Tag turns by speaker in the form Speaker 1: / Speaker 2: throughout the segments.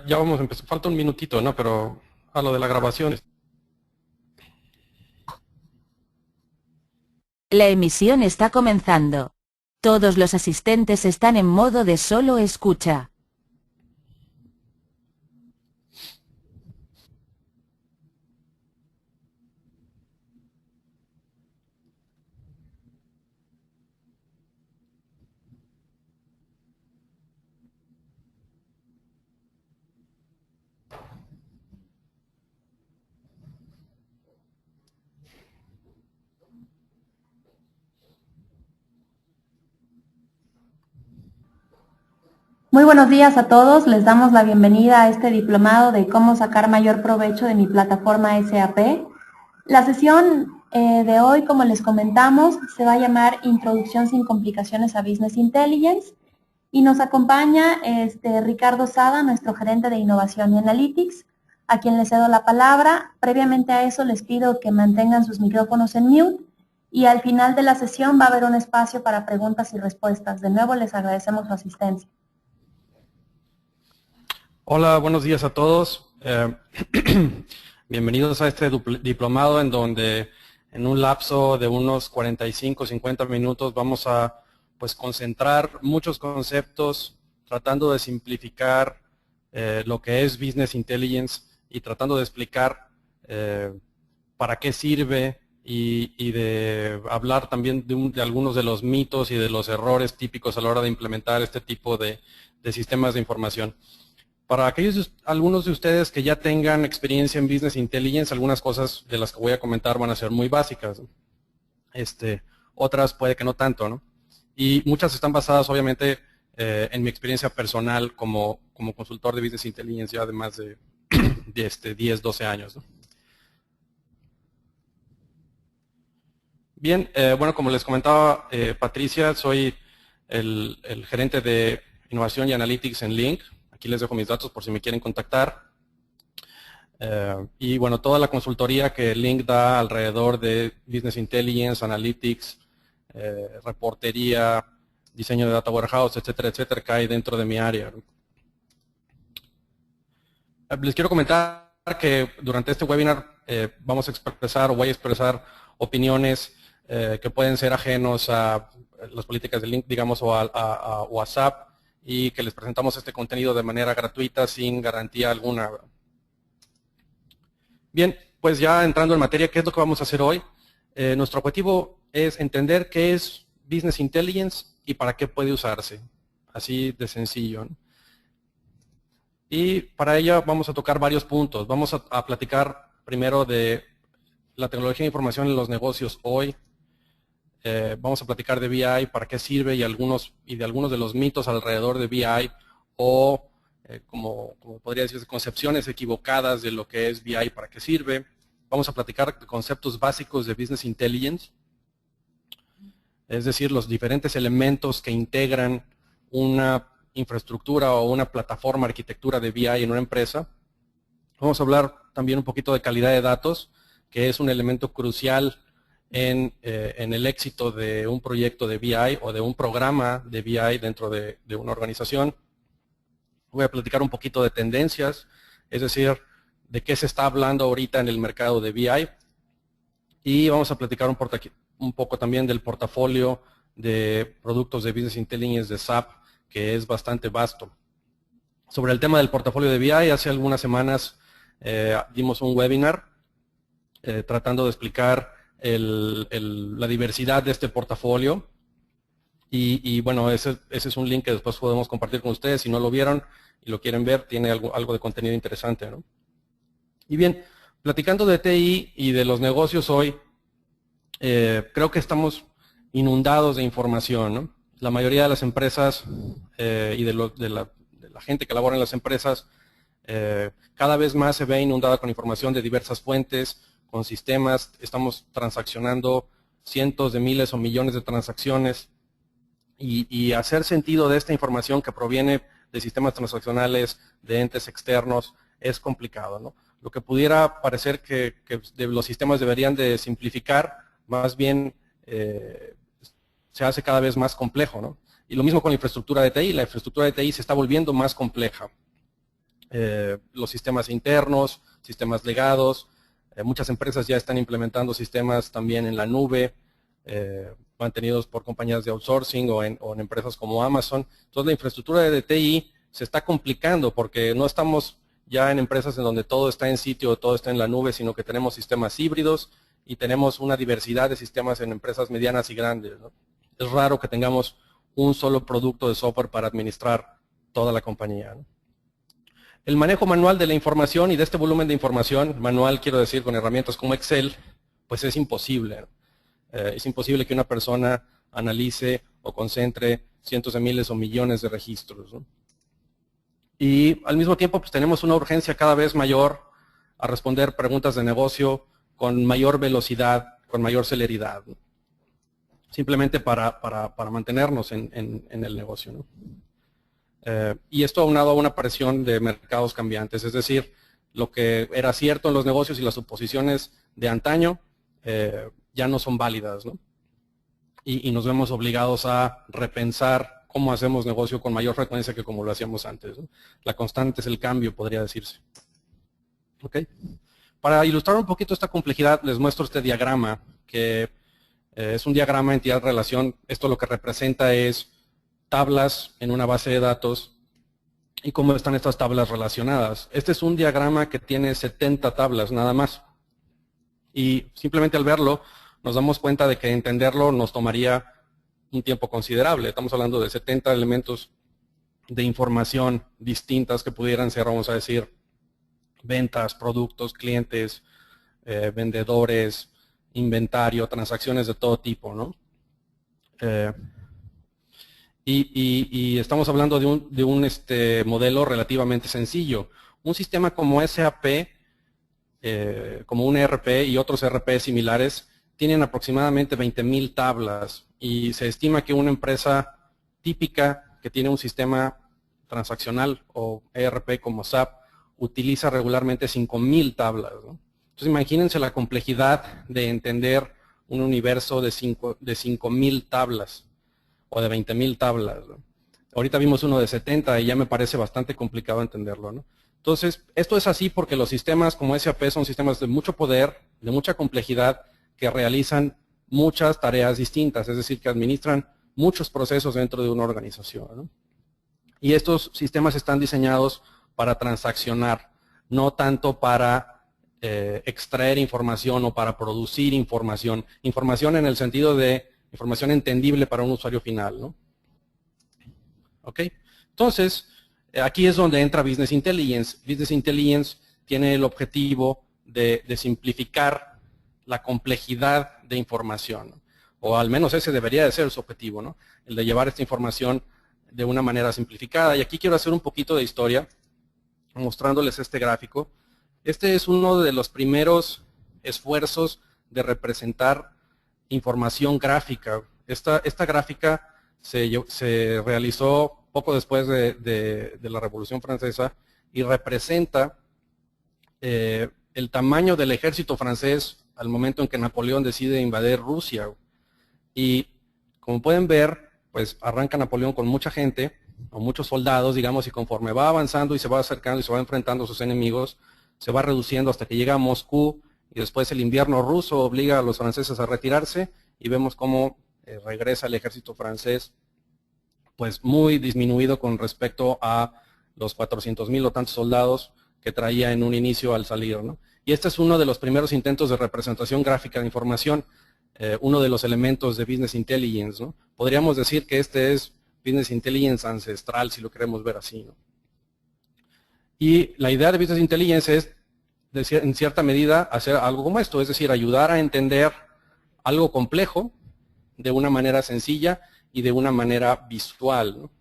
Speaker 1: ya vamos a empezar. Falta un minutito, ¿no? Pero a lo de la grabación.
Speaker 2: La emisión está comenzando. Todos los asistentes están en modo de solo escucha.
Speaker 3: Muy buenos días a todos, les damos la bienvenida a este diplomado de cómo sacar mayor provecho de mi plataforma SAP. La sesión de hoy, como les comentamos, se va a llamar Introducción sin complicaciones a Business Intelligence y nos acompaña Ricardo Sada, nuestro gerente de Innovación y Analytics, a quien le cedo la palabra. Previamente a eso les pido que mantengan sus micrófonos en mute y al final de la sesión va a haber un espacio para preguntas y respuestas. De nuevo les agradecemos su asistencia.
Speaker 1: Hola, buenos días a todos. Bienvenidos a este diplomado en donde en un lapso de unos 45, 50 minutos vamos a concentrar muchos conceptos tratando de simplificar lo que es Business Intelligence y tratando de explicar para qué sirve y de hablar también de algunos de los mitos y de los errores típicos a la hora de implementar este tipo de sistemas de información. Para algunos de ustedes que ya tengan experiencia en Business Intelligence, algunas cosas de las que voy a comentar van a ser muy básicas, ¿no? Otras puede que no tanto, ¿no? Y muchas están basadas, obviamente, en mi experiencia personal como consultor de Business Intelligence ya de más de 10, 12 años, ¿no? Bien, bueno, como les comentaba Patricia, soy el gerente de Innovación y Analytics en Link. Aquí les dejo mis datos por si me quieren contactar. Y bueno, toda la consultoría que Link da alrededor de Business Intelligence, Analytics, reportería, diseño de Data Warehouse, etcétera, etcétera, cae dentro de mi área. Les quiero comentar que durante este webinar vamos a expresar o voy a expresar opiniones que pueden ser ajenos a las políticas de Link, digamos, o a WhatsApp, y que les presentamos este contenido de manera gratuita sin garantía alguna. Bien, pues ya entrando en materia, ¿qué es lo que vamos a hacer hoy? Nuestro objetivo es entender qué es Business Intelligence y para qué puede usarse. Así de sencillo, ¿no? Y para ello vamos a tocar varios puntos. Vamos a platicar primero de la tecnología de información en los negocios hoy. Vamos a platicar de BI, para qué sirve y de algunos de los mitos alrededor de BI o como podría decirse, concepciones equivocadas de lo que es BI, para qué sirve. Vamos a platicar de conceptos básicos de Business Intelligence, es decir, los diferentes elementos que integran una infraestructura o una plataforma, arquitectura de BI en una empresa. Vamos a hablar también un poquito de calidad de datos, que es un elemento crucial en el éxito de un proyecto de BI o de un programa de BI dentro de una organización. Voy a platicar un poquito de tendencias, es decir, de qué se está hablando ahorita en el mercado de BI. Y vamos a platicar un poco también del portafolio de productos de Business Intelligence de SAP, que es bastante vasto. Sobre el tema del portafolio de BI, hace algunas semanas dimos un webinar tratando de explicar la diversidad de este portafolio. Y bueno, ese es un link que después podemos compartir con ustedes. Si no lo vieron y lo quieren ver, tiene algo de contenido interesante, ¿no? Y bien, platicando de TI y de los negocios hoy, creo que estamos inundados de información, ¿no? La mayoría de las empresas y de la gente que labora en las empresas cada vez más se ve inundada con información de diversas fuentes, con sistemas. Estamos transaccionando cientos de miles o millones de transacciones y hacer sentido de esta información que proviene de sistemas transaccionales, de entes externos, es complicado, ¿no? Lo que pudiera parecer que los sistemas deberían de simplificar, más bien se hace cada vez más complejo, ¿no? Y lo mismo con la infraestructura de TI. La infraestructura de TI se está volviendo más compleja. los sistemas internos, sistemas legados. Muchas empresas ya están implementando sistemas también en la nube, mantenidos por compañías de outsourcing o en empresas como Amazon. Entonces la infraestructura de TI se está complicando porque no estamos ya en empresas en donde todo está en sitio o todo está en la nube, sino que tenemos sistemas híbridos y tenemos una diversidad de sistemas en empresas medianas y grandes, ¿no? Es raro que tengamos un solo producto de software para administrar toda la compañía, ¿no? El manejo manual de la información y de este volumen de información, manual quiero decir con herramientas como Excel, pues es imposible, ¿no? Es imposible que una persona analice o concentre cientos de miles o millones de registros, ¿no? Y al mismo tiempo pues tenemos una urgencia cada vez mayor a responder preguntas de negocio con mayor velocidad, con mayor celeridad, ¿no? Simplemente para mantenernos en el negocio, ¿no? Y esto aunado a una presión de mercados cambiantes, es decir, lo que era cierto en los negocios y las suposiciones de antaño ya no son válidas, ¿no? Y nos vemos obligados a repensar cómo hacemos negocio con mayor frecuencia que como lo hacíamos antes, ¿no? La constante es el cambio, podría decirse. ¿Ok? Para ilustrar un poquito esta complejidad, les muestro este diagrama, que es un diagrama entidad-relación. Esto lo que representa es tablas en una base de datos y cómo están estas tablas relacionadas. Este es un diagrama que tiene 70 tablas nada más. Y simplemente al verlo nos damos cuenta de que entenderlo nos tomaría un tiempo considerable. Estamos hablando de 70 elementos de información distintas que pudieran ser, vamos a decir, ventas, productos, clientes, vendedores, inventario, transacciones de todo tipo, ¿no? Y estamos hablando de un modelo relativamente sencillo. Un sistema como SAP, como un ERP y otros ERP similares, tienen aproximadamente 20,000 tablas y se estima que una empresa típica que tiene un sistema transaccional o ERP como SAP utiliza regularmente 5,000 tablas, ¿no? Entonces imagínense la complejidad de entender un universo de 5,000 tablas o de 20,000 tablas, ¿no? Ahorita vimos uno de 70 y ya me parece bastante complicado entenderlo, ¿no? Entonces, esto es así porque los sistemas como SAP son sistemas de mucho poder, de mucha complejidad, que realizan muchas tareas distintas, es decir, que administran muchos procesos dentro de una organización, ¿no? Y estos sistemas están diseñados para transaccionar, no tanto para extraer información o para producir información. Información en el sentido de información entendible para un usuario final, ¿no? ¿Ok? Entonces, aquí es donde entra Business Intelligence. Business Intelligence tiene el objetivo de simplificar la complejidad de información, ¿no? O al menos ese debería de ser su objetivo, ¿no? El de llevar esta información de una manera simplificada. Y aquí quiero hacer un poquito de historia, mostrándoles este gráfico. Este es uno de los primeros esfuerzos de información gráfica. Esta gráfica se realizó poco después de la Revolución Francesa y representa el tamaño del ejército francés al momento en que Napoleón decide invadir Rusia. Y como pueden ver, pues arranca Napoleón con mucha gente, o muchos soldados, digamos, y conforme va avanzando y se va acercando y se va enfrentando a sus enemigos, se va reduciendo hasta que llega a Moscú y después el invierno ruso obliga a los franceses a retirarse y vemos cómo regresa el ejército francés pues muy disminuido con respecto a los 400,000 o tantos soldados que traía en un inicio al salir, ¿no? Y este es uno de los primeros intentos de representación gráfica de información, uno de los elementos de Business Intelligence, ¿no? Podríamos decir que este es Business Intelligence ancestral, si lo queremos ver así, ¿no? Y la idea de Business Intelligence es, en cierta medida, hacer algo como esto, es decir, ayudar a entender algo complejo de una manera sencilla y de una manera visual, ¿no?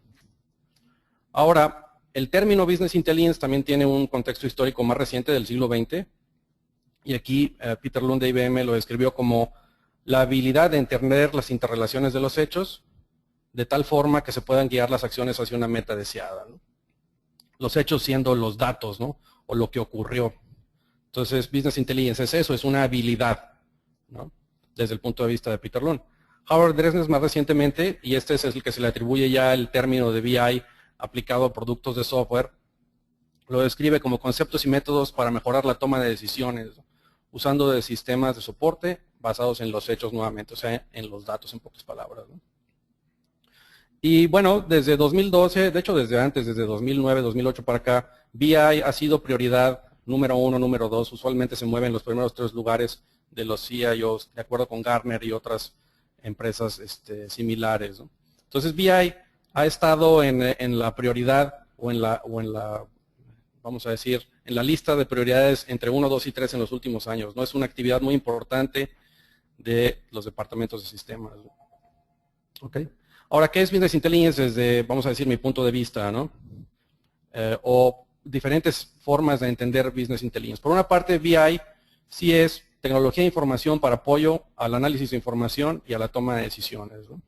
Speaker 1: Ahora, el término Business Intelligence también tiene un contexto histórico más reciente del siglo XX, y aquí Peter Lund de IBM lo describió como la habilidad de entender las interrelaciones de los hechos de tal forma que se puedan guiar las acciones hacia una meta deseada, ¿no? Los hechos siendo los datos, ¿no? O lo que ocurrió. Entonces, Business Intelligence es eso, es una habilidad, ¿no? Desde el punto de vista de Peter Lund. Howard Dresner más recientemente, y este es el que se le atribuye ya el término de BI aplicado a productos de software, Lo describe como conceptos y métodos para mejorar la toma de decisiones, usando de sistemas de soporte basados en los hechos nuevamente, o sea, en los datos, en pocas palabras, ¿no? Y bueno, desde 2012, de hecho desde antes, desde 2009, 2008 para acá, BI ha sido prioridad número 1, número 2, usualmente se mueve en los primeros 3 lugares de los CIOs, de acuerdo con Gartner y otras empresas similares, ¿no? Entonces BI ha estado en la prioridad o en la, vamos a decir, en la lista de prioridades entre 1, 2 y 3 en los últimos años, ¿no? Es una actividad muy importante de los departamentos de sistemas, ¿no? ¿Okay? Ahora, ¿qué es Business Intelligence desde, vamos a decir, mi punto de vista, ¿no? O diferentes formas de entender Business Intelligence. Por una parte, BI sí es tecnología de información para apoyo al análisis de información y a la toma de decisiones, ¿no?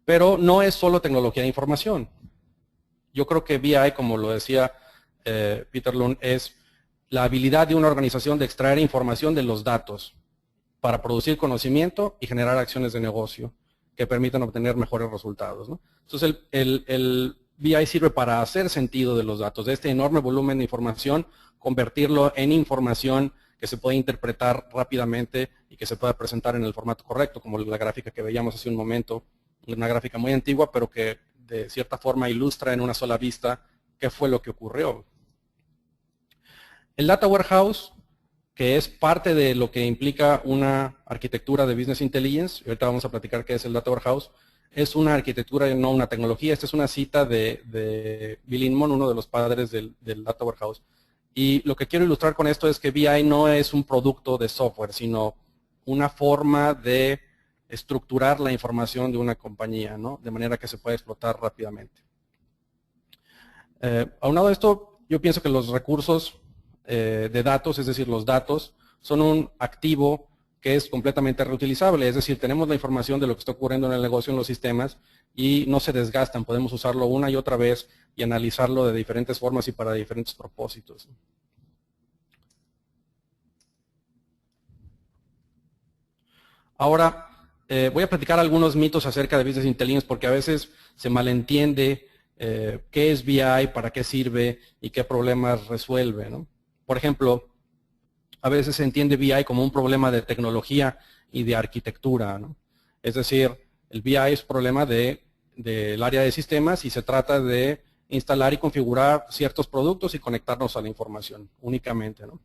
Speaker 1: Pero no es solo tecnología de información. Yo creo que BI, como lo decía Peter Lund, es la habilidad de una organización de extraer información de los datos para producir conocimiento y generar acciones de negocio que permitan obtener mejores resultados, ¿no? Entonces, el BI sirve para hacer sentido de los datos, de este enorme volumen de información, convertirlo en información que se puede interpretar rápidamente y que se pueda presentar en el formato correcto, como la gráfica que veíamos hace un momento, una gráfica muy antigua, pero que de cierta forma ilustra en una sola vista qué fue lo que ocurrió. El Data Warehouse, que es parte de lo que implica una arquitectura de Business Intelligence, y ahorita vamos a platicar qué es el Data Warehouse, es una arquitectura y no una tecnología. Esta es una cita de Bill Inman, uno de los padres del Data Warehouse. Y lo que quiero ilustrar con esto es que BI no es un producto de software, sino una forma de estructurar la información de una compañía, ¿no? De manera que se pueda explotar rápidamente. Aunado a esto, yo pienso que los recursos de datos, es decir, los datos, son un activo que es completamente reutilizable, es decir, tenemos la información de lo que está ocurriendo en el negocio, en los sistemas, y no se desgastan, podemos usarlo una y otra vez y analizarlo de diferentes formas y para diferentes propósitos. Ahora, voy a platicar algunos mitos acerca de Business Intelligence porque a veces se malentiende qué es BI, para qué sirve y qué problemas resuelve, ¿no? Por ejemplo, a veces se entiende BI como un problema de tecnología y de arquitectura, ¿no? Es decir, el BI es un problema del área de sistemas y se trata de instalar y configurar ciertos productos y conectarnos a la información únicamente, ¿no?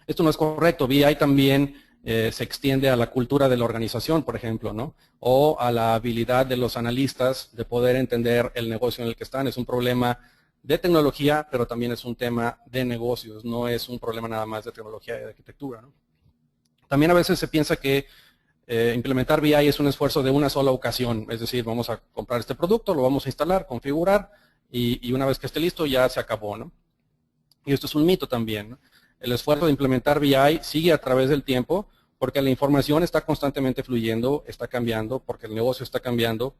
Speaker 1: Esto no es correcto. BI también se extiende a la cultura de la organización, por ejemplo, ¿no? O a la habilidad de los analistas de poder entender el negocio en el que están. Es un problema de tecnología, pero también es un tema de negocios, no es un problema nada más de tecnología y de arquitectura, ¿no? También a veces se piensa que implementar BI es un esfuerzo de una sola ocasión, es decir, vamos a comprar este producto, lo vamos a instalar, configurar, y una vez que esté listo ya se acabó, ¿no? Y esto es un mito también, ¿no? El esfuerzo de implementar BI sigue a través del tiempo porque la información está constantemente fluyendo, está cambiando, porque el negocio está cambiando,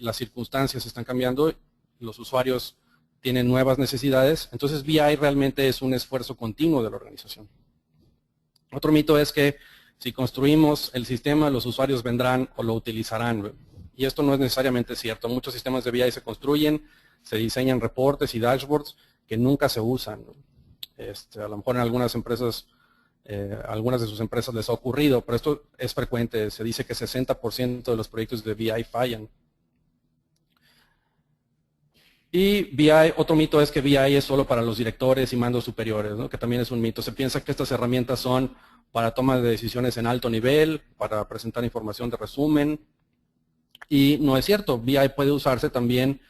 Speaker 1: las circunstancias están cambiando, los usuarios tienen nuevas necesidades, entonces BI realmente es un esfuerzo continuo de la organización. Otro mito es que si construimos el sistema, los usuarios vendrán o lo utilizarán, y esto no es necesariamente cierto. Muchos sistemas de BI se construyen, se diseñan reportes y dashboards que nunca se usan, ¿no? A lo mejor en algunas empresas, algunas de sus empresas les ha ocurrido, pero esto es frecuente. Se dice que 60% de los proyectos de BI fallan. Y BI, otro mito es que BI es solo para los directores y mandos superiores, ¿no? Que también es un mito. Se piensa que estas herramientas son para toma de decisiones en alto nivel, para presentar información de resumen, y no es cierto. BI puede usarse también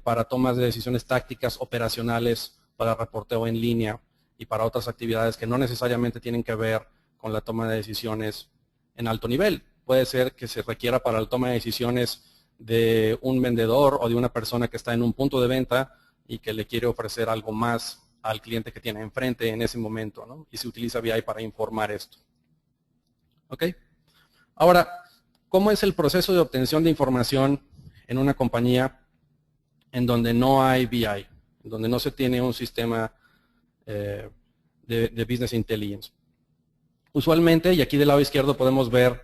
Speaker 1: para tomas de decisiones tácticas, operacionales, para reporteo en línea y para otras actividades que no necesariamente tienen que ver con la toma de decisiones en alto nivel. Puede ser que se requiera para la toma de decisiones de un vendedor o de una persona que está en un punto de venta y que le quiere ofrecer algo más al cliente que tiene enfrente en ese momento, ¿no? Y se utiliza BI para informar esto. ¿Ok? Ahora, ¿cómo es el proceso de obtención de información en una compañía en donde no hay BI, en donde no se tiene un sistema de Business Intelligence? Usualmente, y aquí del lado izquierdo podemos ver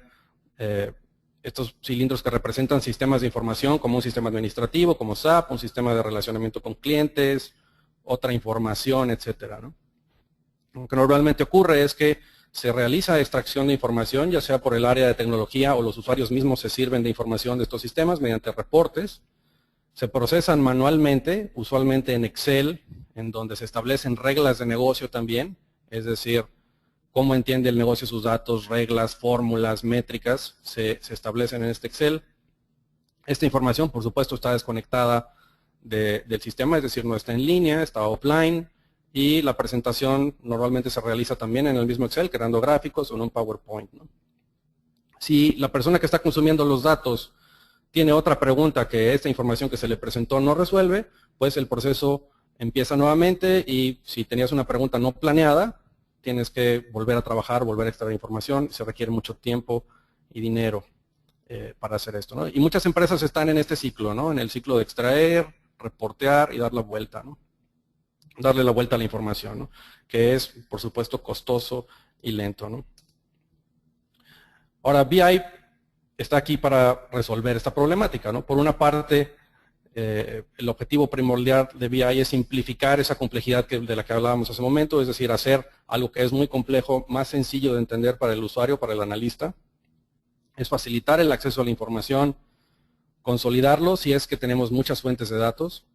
Speaker 1: estos cilindros que representan sistemas de información como un sistema administrativo, como SAP, un sistema de relacionamiento con clientes, otra información, etcétera, ¿no? Lo que normalmente ocurre es que se realiza extracción de información, ya sea por el área de tecnología o los usuarios mismos se sirven de información de estos sistemas mediante reportes. Se procesan manualmente, usualmente en Excel, en donde se establecen reglas de negocio también, es decir, cómo entiende el negocio sus datos, reglas, fórmulas, métricas, se establecen en este Excel. Esta información, por supuesto, está desconectada del sistema, es decir, no está en línea, está offline, y la presentación normalmente se realiza también en el mismo Excel, creando gráficos o en un PowerPoint, ¿no? Si la persona que está consumiendo los datos tiene otra pregunta que esta información que se le presentó no resuelve, pues el proceso empieza nuevamente y si tenías una pregunta no planeada, tienes que volver a trabajar, volver a extraer información, se requiere mucho tiempo y dinero para hacer esto, ¿no? Y muchas empresas están en este ciclo, ¿no? En el ciclo de extraer, reportear y dar la vuelta, ¿no? Darle la vuelta a la información, ¿no? Que es, por supuesto, costoso y lento, ¿no? Ahora, BI está aquí para resolver esta problemática, ¿no? Por una parte, el objetivo primordial de BI es simplificar esa complejidad de la que hablábamos hace un momento, es decir, hacer algo que es muy complejo, más sencillo de entender para el usuario, para el analista. Es facilitar el acceso a la información, consolidarlo si es que tenemos muchas fuentes de datos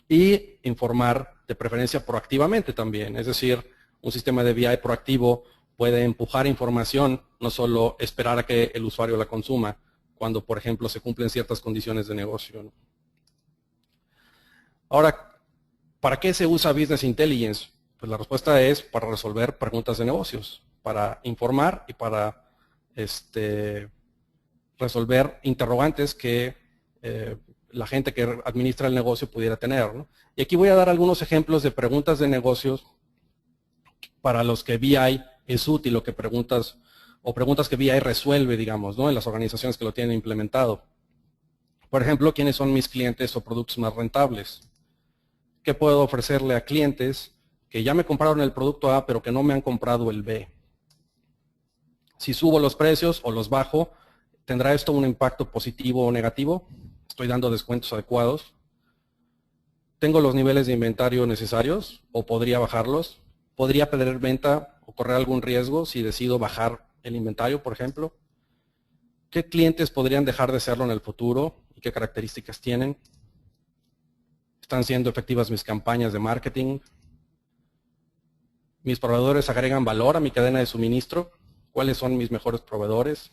Speaker 1: y informar de preferencia proactivamente también, es decir, un sistema de BI proactivo puede empujar información, no solo esperar a que el usuario la consuma, cuando, por ejemplo, se cumplen ciertas condiciones de negocio, ¿no? Ahora, ¿para qué se usa Business Intelligence? Pues la respuesta es para resolver preguntas de negocios, para informar y para resolver interrogantes que la gente que administra el negocio pudiera tener, ¿no? Y aquí voy a dar algunos ejemplos de preguntas de negocios para los que BI es útil o preguntas que BI resuelve, digamos, ¿no? En las organizaciones que lo tienen implementado. Por ejemplo, ¿quiénes son mis clientes o productos más rentables? ¿Qué puedo ofrecerle a clientes que ya me compraron el producto A pero que no me han comprado el B? Si subo los precios o los bajo, ¿tendrá esto un impacto positivo o negativo? ¿Estoy dando descuentos adecuados? ¿Tengo los niveles de inventario necesarios o podría bajarlos? ¿Podría perder venta o correr algún riesgo si decido bajar el inventario, por ejemplo? ¿Qué clientes podrían dejar de serlo en el futuro y qué características tienen? ¿Están siendo efectivas mis campañas de marketing? ¿Mis proveedores agregan valor a mi cadena de suministro? ¿Cuáles son mis mejores proveedores?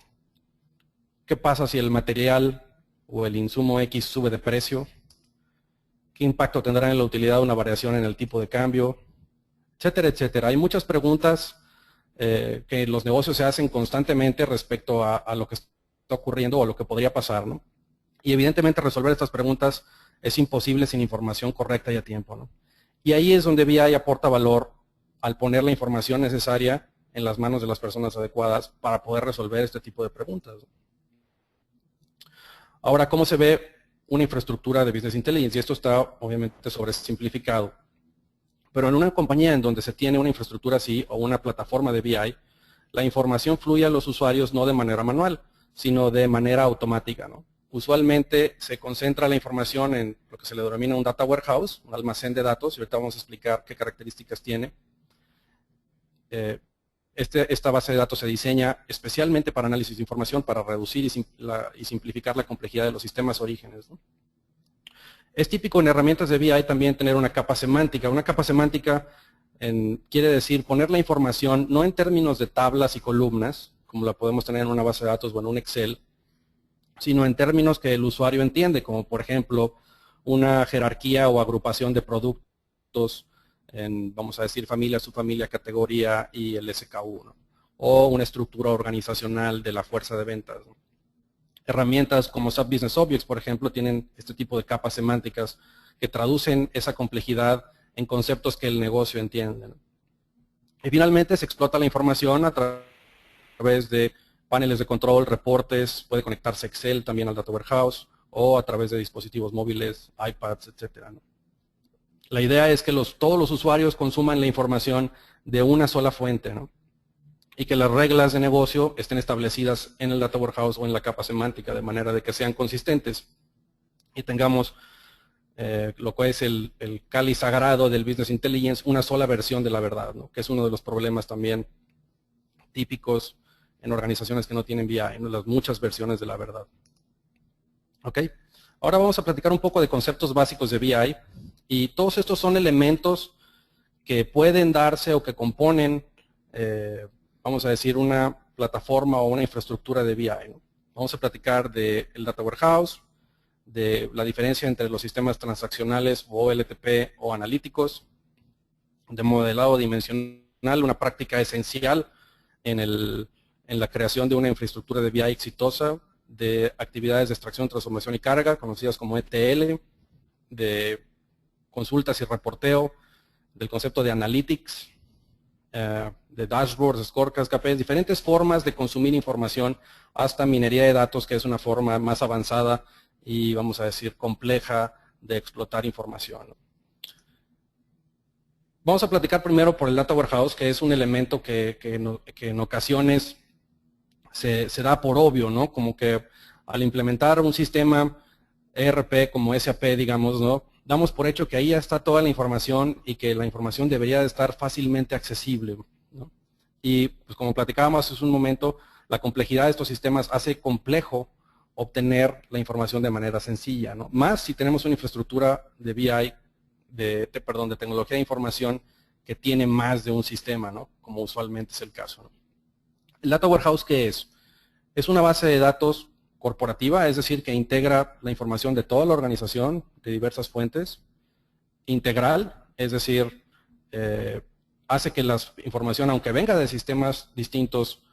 Speaker 1: ¿Qué pasa si el material o el insumo X sube de precio? ¿Qué impacto tendrá en la utilidad una variación en el tipo de cambio? Etcétera, etcétera. Hay muchas preguntas que los negocios se hacen constantemente respecto a lo que está ocurriendo o a lo que podría pasar, ¿no? Y evidentemente resolver estas preguntas es imposible sin información correcta y a tiempo, ¿no? Y ahí es donde BI aporta valor al poner la información necesaria en las manos de las personas adecuadas para poder resolver este tipo de preguntas. Ahora, ¿cómo se ve una infraestructura de Business Intelligence? Y esto está obviamente sobresimplificado. Pero en una compañía en donde se tiene una infraestructura así o una plataforma de BI, la información fluye a los usuarios no de manera manual, sino de manera automática, ¿no? Usualmente se concentra la información en lo que se le denomina un data warehouse, un almacén de datos, y ahorita vamos a explicar qué características tiene. Esta base de datos se diseña especialmente para análisis de información, para reducir y simplificar la complejidad de los sistemas orígenes, ¿no? Es típico en herramientas de BI también tener una capa semántica. Una capa semántica quiere decir poner la información no en términos de tablas y columnas, como la podemos tener en una base de datos o en un Excel, sino en términos que el usuario entiende, como por ejemplo una jerarquía o agrupación de productos en, vamos a decir, familia, subfamilia, categoría y el SKU, ¿no? O una estructura organizacional de la fuerza de ventas, ¿no? Herramientas como SAP Business Objects, por ejemplo, tienen este tipo de capas semánticas que traducen esa complejidad en conceptos que el negocio entiende, ¿no? Y finalmente se explota la información a través de paneles de control, reportes, puede conectarse Excel también al Data Warehouse o a través de dispositivos móviles, iPads, etcétera, ¿no? La idea es que todos los usuarios consuman la información de una sola fuente, ¿no? y que las reglas de negocio estén establecidas en el Data Warehouse o en la capa semántica, de manera de que sean consistentes y tengamos lo que es el cáliz sagrado del Business Intelligence, una sola versión de la verdad, ¿no? Que es uno de los problemas también típicos en organizaciones que no tienen BI, ¿no? Las muchas versiones de la verdad. ¿Ok? Ahora vamos a platicar un poco de conceptos básicos de BI, y todos estos son elementos que pueden darse o que componen, vamos a decir, una plataforma o una infraestructura de BI, ¿no? Vamos a platicar del Data Warehouse, de la diferencia entre los sistemas transaccionales o OLTP o analíticos, de modelado dimensional, una práctica esencial en la creación de una infraestructura de BI exitosa, de actividades de extracción, transformación y carga, conocidas como ETL, de consultas y reporteo, del concepto de analytics, de dashboards, scorecards, KPIs, diferentes formas de consumir información, hasta minería de datos, que es una forma más avanzada y, vamos a decir, compleja de explotar información. Vamos a platicar primero por el Data Warehouse, que es un elemento que en ocasiones se da por obvio, ¿no? Como que al implementar un sistema ERP como SAP, digamos, ¿no? Damos por hecho que ahí ya está toda la información y que la información debería de estar fácilmente accesible, ¿no? Y pues como platicábamos hace un momento, la complejidad de estos sistemas hace complejo obtener la información de manera sencilla, ¿no? Más si tenemos una infraestructura de BI, de tecnología de información que tiene más de un sistema, ¿no? Como usualmente es el caso, ¿no? ¿El Data Warehouse qué es? Es una base de datos corporativa, es decir, que integra la información de toda la organización, de diversas fuentes. Integral, es decir, hace que la información, aunque venga de sistemas distintos,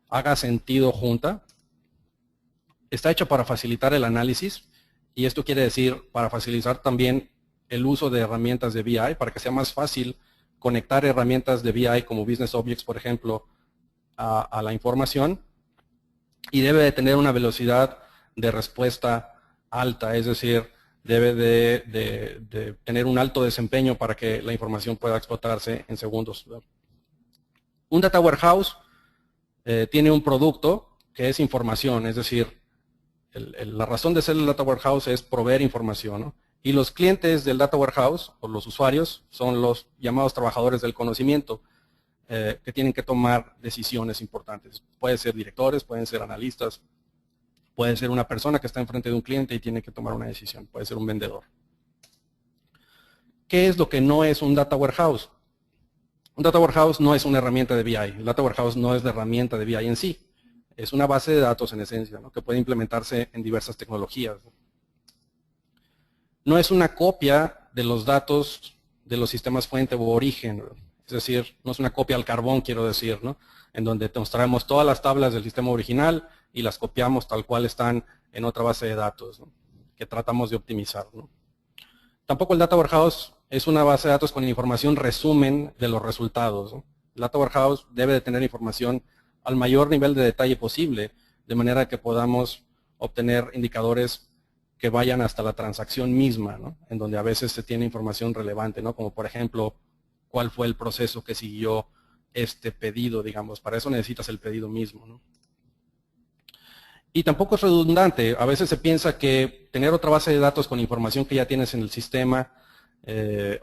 Speaker 1: haga sentido junta. Está hecho para facilitar el análisis, y esto quiere decir para facilitar también el uso de herramientas de BI, para que sea más fácil conectar herramientas de BI como Business Objects, por ejemplo, a la información, y debe de tener una velocidad de respuesta alta, es decir, debe de tener un alto desempeño para que la información pueda explotarse en segundos. Un Data Warehouse tiene un producto que es información, es decir, la razón de ser el Data Warehouse es proveer información, ¿no? Y los clientes del Data Warehouse, o los usuarios, son los llamados trabajadores del conocimiento, que tienen que tomar decisiones importantes. Pueden ser directores, pueden ser analistas, puede ser una persona que está enfrente de un cliente y tiene que tomar una decisión, puede ser un vendedor. ¿Qué es lo que no es un Data Warehouse? Un Data Warehouse no es una herramienta de BI. El Data Warehouse no es la herramienta de BI en sí. Es una base de datos en esencia, ¿no? Que puede implementarse en diversas tecnologías. No es una copia de los datos de los sistemas fuente u origen, ¿no? Es decir, no es una copia al carbón, quiero decir, ¿no? En donde nos traemos todas las tablas del sistema original y las copiamos tal cual están en otra base de datos, ¿no? Que tratamos de optimizar, ¿no? Tampoco el Data Warehouse es una base de datos con información resumen de los resultados, ¿no? El Data Warehouse debe de tener información al mayor nivel de detalle posible, de manera que podamos obtener indicadores que vayan hasta la transacción misma, ¿no? En donde a veces se tiene información relevante, ¿no? Como por ejemplo, cuál fue el proceso que siguió este pedido, digamos. Para eso necesitas el pedido mismo, ¿no? Y tampoco es redundante. A veces se piensa que tener otra base de datos con información que ya tienes en el sistema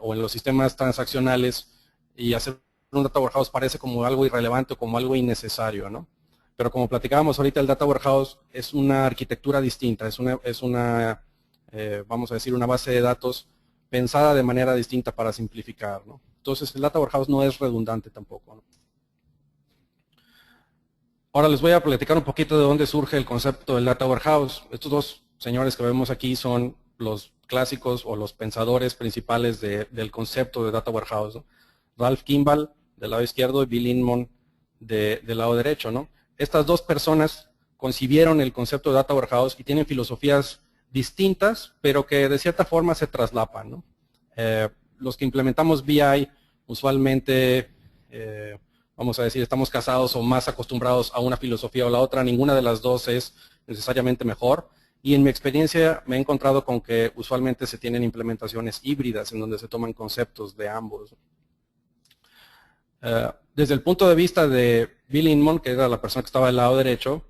Speaker 1: o en los sistemas transaccionales y hacer un Data Warehouse parece como algo irrelevante o como algo innecesario, ¿no? Pero como platicábamos ahorita, el Data Warehouse es una arquitectura distinta, vamos a decir, una base de datos pensada de manera distinta para simplificar, ¿no? Entonces el Data Warehouse no es redundante tampoco, ¿no? Ahora les voy a platicar un poquito de dónde surge el concepto del Data Warehouse. Estos dos señores que vemos aquí son los clásicos o los pensadores principales del concepto de Data Warehouse, ¿no? Ralph Kimball del lado izquierdo y Bill Inman del lado derecho, ¿no? Estas dos personas concibieron el concepto de Data Warehouse y tienen filosofías distintas, pero que de cierta forma se traslapan, ¿no? Los que implementamos BI usualmente, vamos a decir, estamos casados o más acostumbrados a una filosofía o la otra. Ninguna de las dos es necesariamente mejor. Y en mi experiencia me he encontrado con que usualmente se tienen implementaciones híbridas en donde se toman conceptos de ambos. Desde el punto de vista de Bill Inman, que era la persona que estaba del lado derecho,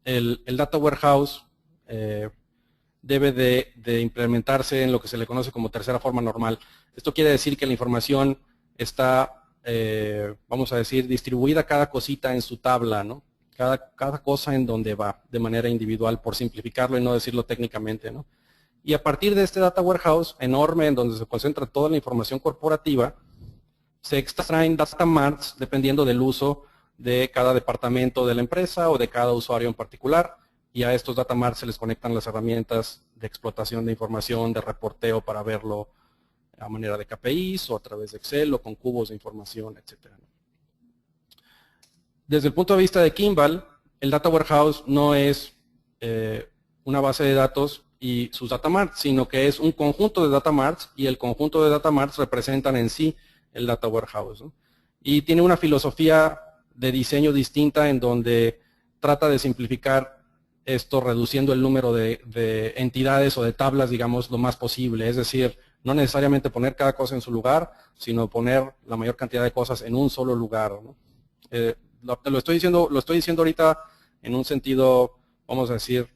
Speaker 1: el Data Warehouse debe de implementarse en lo que se le conoce como tercera forma normal. Esto quiere decir que la información está, vamos a decir, distribuida cada cosita en su tabla, ¿no? Cada cosa en donde va, de manera individual, por simplificarlo y no decirlo técnicamente, ¿no? Y a partir de este Data Warehouse enorme, en donde se concentra toda la información corporativa, se extraen data marts dependiendo del uso de cada departamento de la empresa o de cada usuario en particular, y a estos data marts se les conectan las herramientas de explotación de información, de reporteo para verlo a manera de KPIs o a través de Excel o con cubos de información, etc. Desde el punto de vista de Kimball, el Data Warehouse no es una base de datos y sus data marts, sino que es un conjunto de data marts, y el conjunto de data marts representan en sí el Data Warehouse, ¿no? Y tiene una filosofía de diseño distinta en donde trata de simplificar esto reduciendo el número de entidades o de tablas, digamos, lo más posible. Es decir, no necesariamente poner cada cosa en su lugar, sino poner la mayor cantidad de cosas en un solo lugar, ¿no? Lo estoy diciendo ahorita en un sentido, vamos a decir,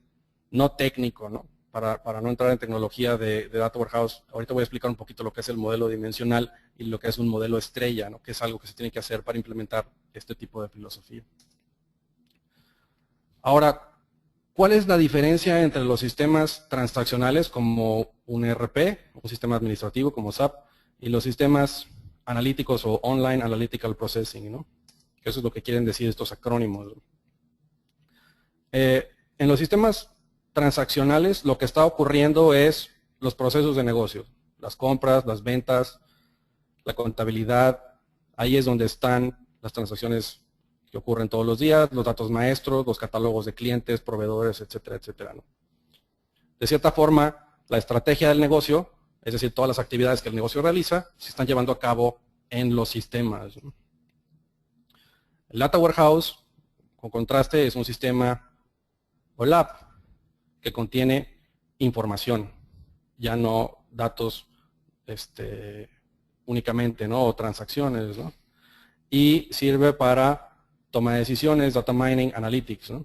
Speaker 1: no técnico, ¿no? Para no entrar en tecnología de Data Warehouse. Ahorita voy a explicar un poquito lo que es el modelo dimensional y lo que es un modelo estrella, ¿no? Que es algo que se tiene que hacer para implementar este tipo de filosofía. Ahora, ¿cuál es la diferencia entre los sistemas transaccionales como un ERP, un sistema administrativo como SAP, y los sistemas analíticos o Online Analytical Processing, ¿no? Eso es lo que quieren decir estos acrónimos. En los sistemas transaccionales lo que está ocurriendo es los procesos de negocio, las compras, las ventas, la contabilidad. Ahí es donde están las transacciones que ocurren todos los días, los datos maestros, los catálogos de clientes, proveedores, etcétera, etcétera, ¿no? De cierta forma, la estrategia del negocio, es decir, todas las actividades que el negocio realiza, se están llevando a cabo en los sistemas, ¿no? El Data Warehouse, con contraste, es un sistema OLAP que contiene información, ya no datos únicamente, ¿no? O transacciones, ¿no? Y sirve para toma de decisiones, data mining, analytics, ¿no?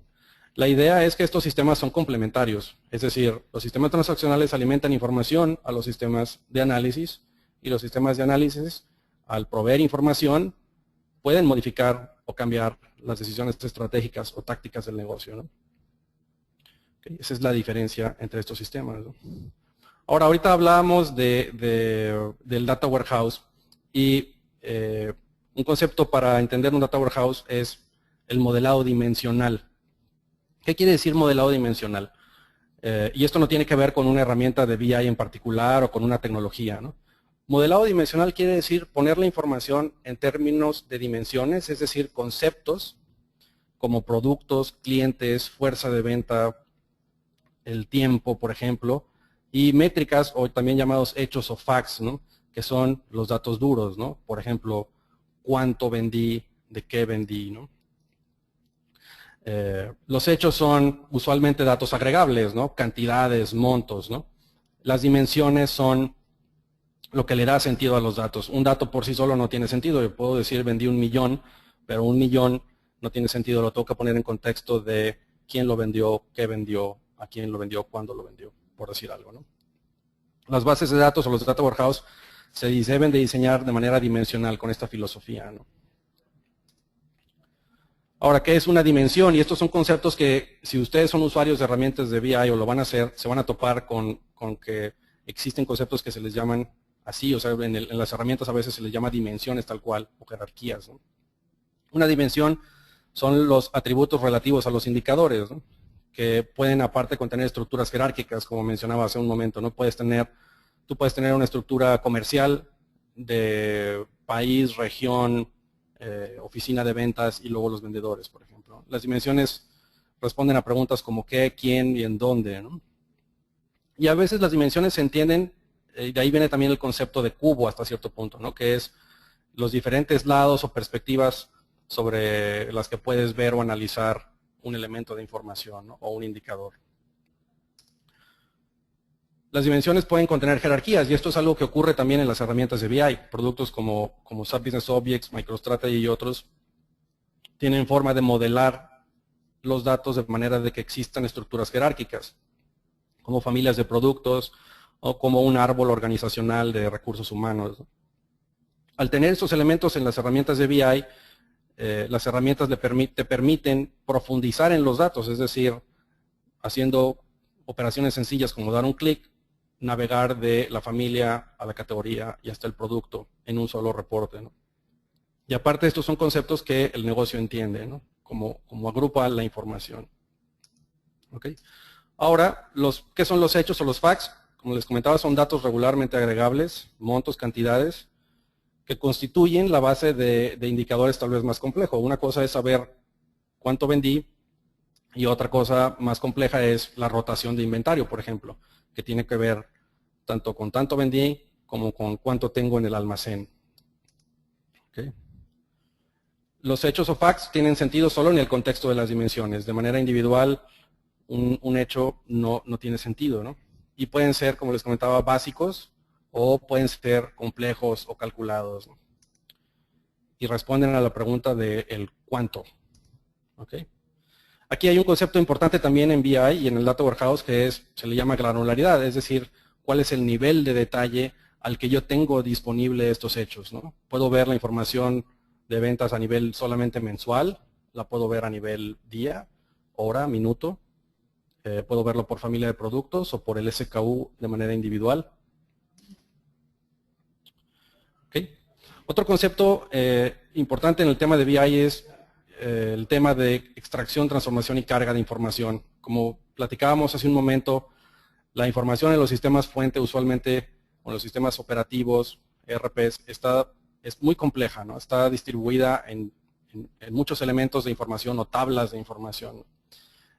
Speaker 1: La idea es que estos sistemas son complementarios, es decir, los sistemas transaccionales alimentan información a los sistemas de análisis, y los sistemas de análisis, al proveer información, pueden modificar o cambiar las decisiones estratégicas o tácticas del negocio, ¿no? Okay, esa es la diferencia entre estos sistemas, ¿no? Ahorita hablábamos del Data Warehouse, y un concepto para entender un Data Warehouse es el modelado dimensional. ¿Qué quiere decir modelado dimensional? Y esto no tiene que ver con una herramienta de BI en particular o con una tecnología, ¿no? Modelado dimensional quiere decir poner la información en términos de dimensiones, es decir, conceptos como productos, clientes, fuerza de venta, el tiempo, por ejemplo, y métricas, o también llamados hechos o facts, ¿no? Que son los datos duros, ¿no? Por ejemplo, cuánto vendí, de qué vendí, ¿no? Los hechos son usualmente datos agregables, ¿no? Cantidades, montos, ¿no? Las dimensiones son lo que le da sentido a los datos. Un dato por sí solo no tiene sentido. Yo puedo decir vendí 1 millón, pero 1 millón no tiene sentido. Lo tengo que poner en contexto de quién lo vendió, qué vendió, a quién lo vendió, cuándo lo vendió, por decir algo, ¿no? Las bases de datos o los Data Warehouse se deben de diseñar de manera dimensional con esta filosofía, ¿no? Ahora, ¿qué es una dimensión? Y estos son conceptos que, si ustedes son usuarios de herramientas de BI o lo van a hacer, se van a topar con que existen conceptos que se les llaman así, o sea, en las herramientas a veces se les llama dimensiones tal cual, o jerarquías, ¿no? Una dimensión son los atributos relativos a los indicadores, ¿no? Que pueden aparte contener estructuras jerárquicas, como mencionaba hace un momento, ¿no? Tú puedes tener una estructura comercial de país, región, oficina de ventas y luego los vendedores, por ejemplo. Las dimensiones responden a preguntas como qué, quién y en dónde, ¿no? Y a veces las dimensiones se entienden, de ahí viene también el concepto de cubo hasta cierto punto, ¿no? Que es los diferentes lados o perspectivas sobre las que puedes ver o analizar un elemento de información, ¿no? O un indicador. Las dimensiones pueden contener jerarquías, y esto es algo que ocurre también en las herramientas de BI. Productos como SAP Business Objects, MicroStrategy y otros tienen forma de modelar los datos de manera de que existan estructuras jerárquicas, como familias de productos o como un árbol organizacional de recursos humanos. Al tener estos elementos en las herramientas de BI, las herramientas te permiten profundizar en los datos, es decir, haciendo operaciones sencillas como dar un clic, navegar de la familia a la categoría y hasta el producto en un solo reporte, ¿no? Y aparte estos son conceptos que el negocio entiende, ¿no? Como agrupa la información. ¿Okay? Ahora, ¿qué son los hechos o los facts? Como les comentaba, son datos regularmente agregables, montos, cantidades, que constituyen la base de indicadores tal vez más complejos. Una cosa es saber cuánto vendí y otra cosa más compleja es la rotación de inventario, por ejemplo, que tiene que ver tanto con tanto vendí como con cuánto tengo en el almacén. ¿Okay? Los hechos o facts tienen sentido solo en el contexto de las dimensiones. De manera individual, un hecho no tiene sentido, ¿no? Y pueden ser, como les comentaba, básicos o pueden ser complejos o calculados, ¿no? Y responden a la pregunta de el cuánto. ¿Okay? Aquí hay un concepto importante también en BI y en el Data Warehouse que se le llama granularidad, es decir, cuál es el nivel de detalle al que yo tengo disponible estos hechos, ¿no? Puedo ver la información de ventas a nivel solamente mensual, la puedo ver a nivel día, hora, minuto, puedo verlo por familia de productos o por el SKU de manera individual. ¿Okay? Otro concepto importante en el tema de BI es el tema de extracción, transformación y carga de información. Como platicábamos hace un momento, la información en los sistemas fuente usualmente, o en los sistemas operativos, ERPs, es muy compleja, ¿no? Está distribuida en muchos elementos de información o tablas de información.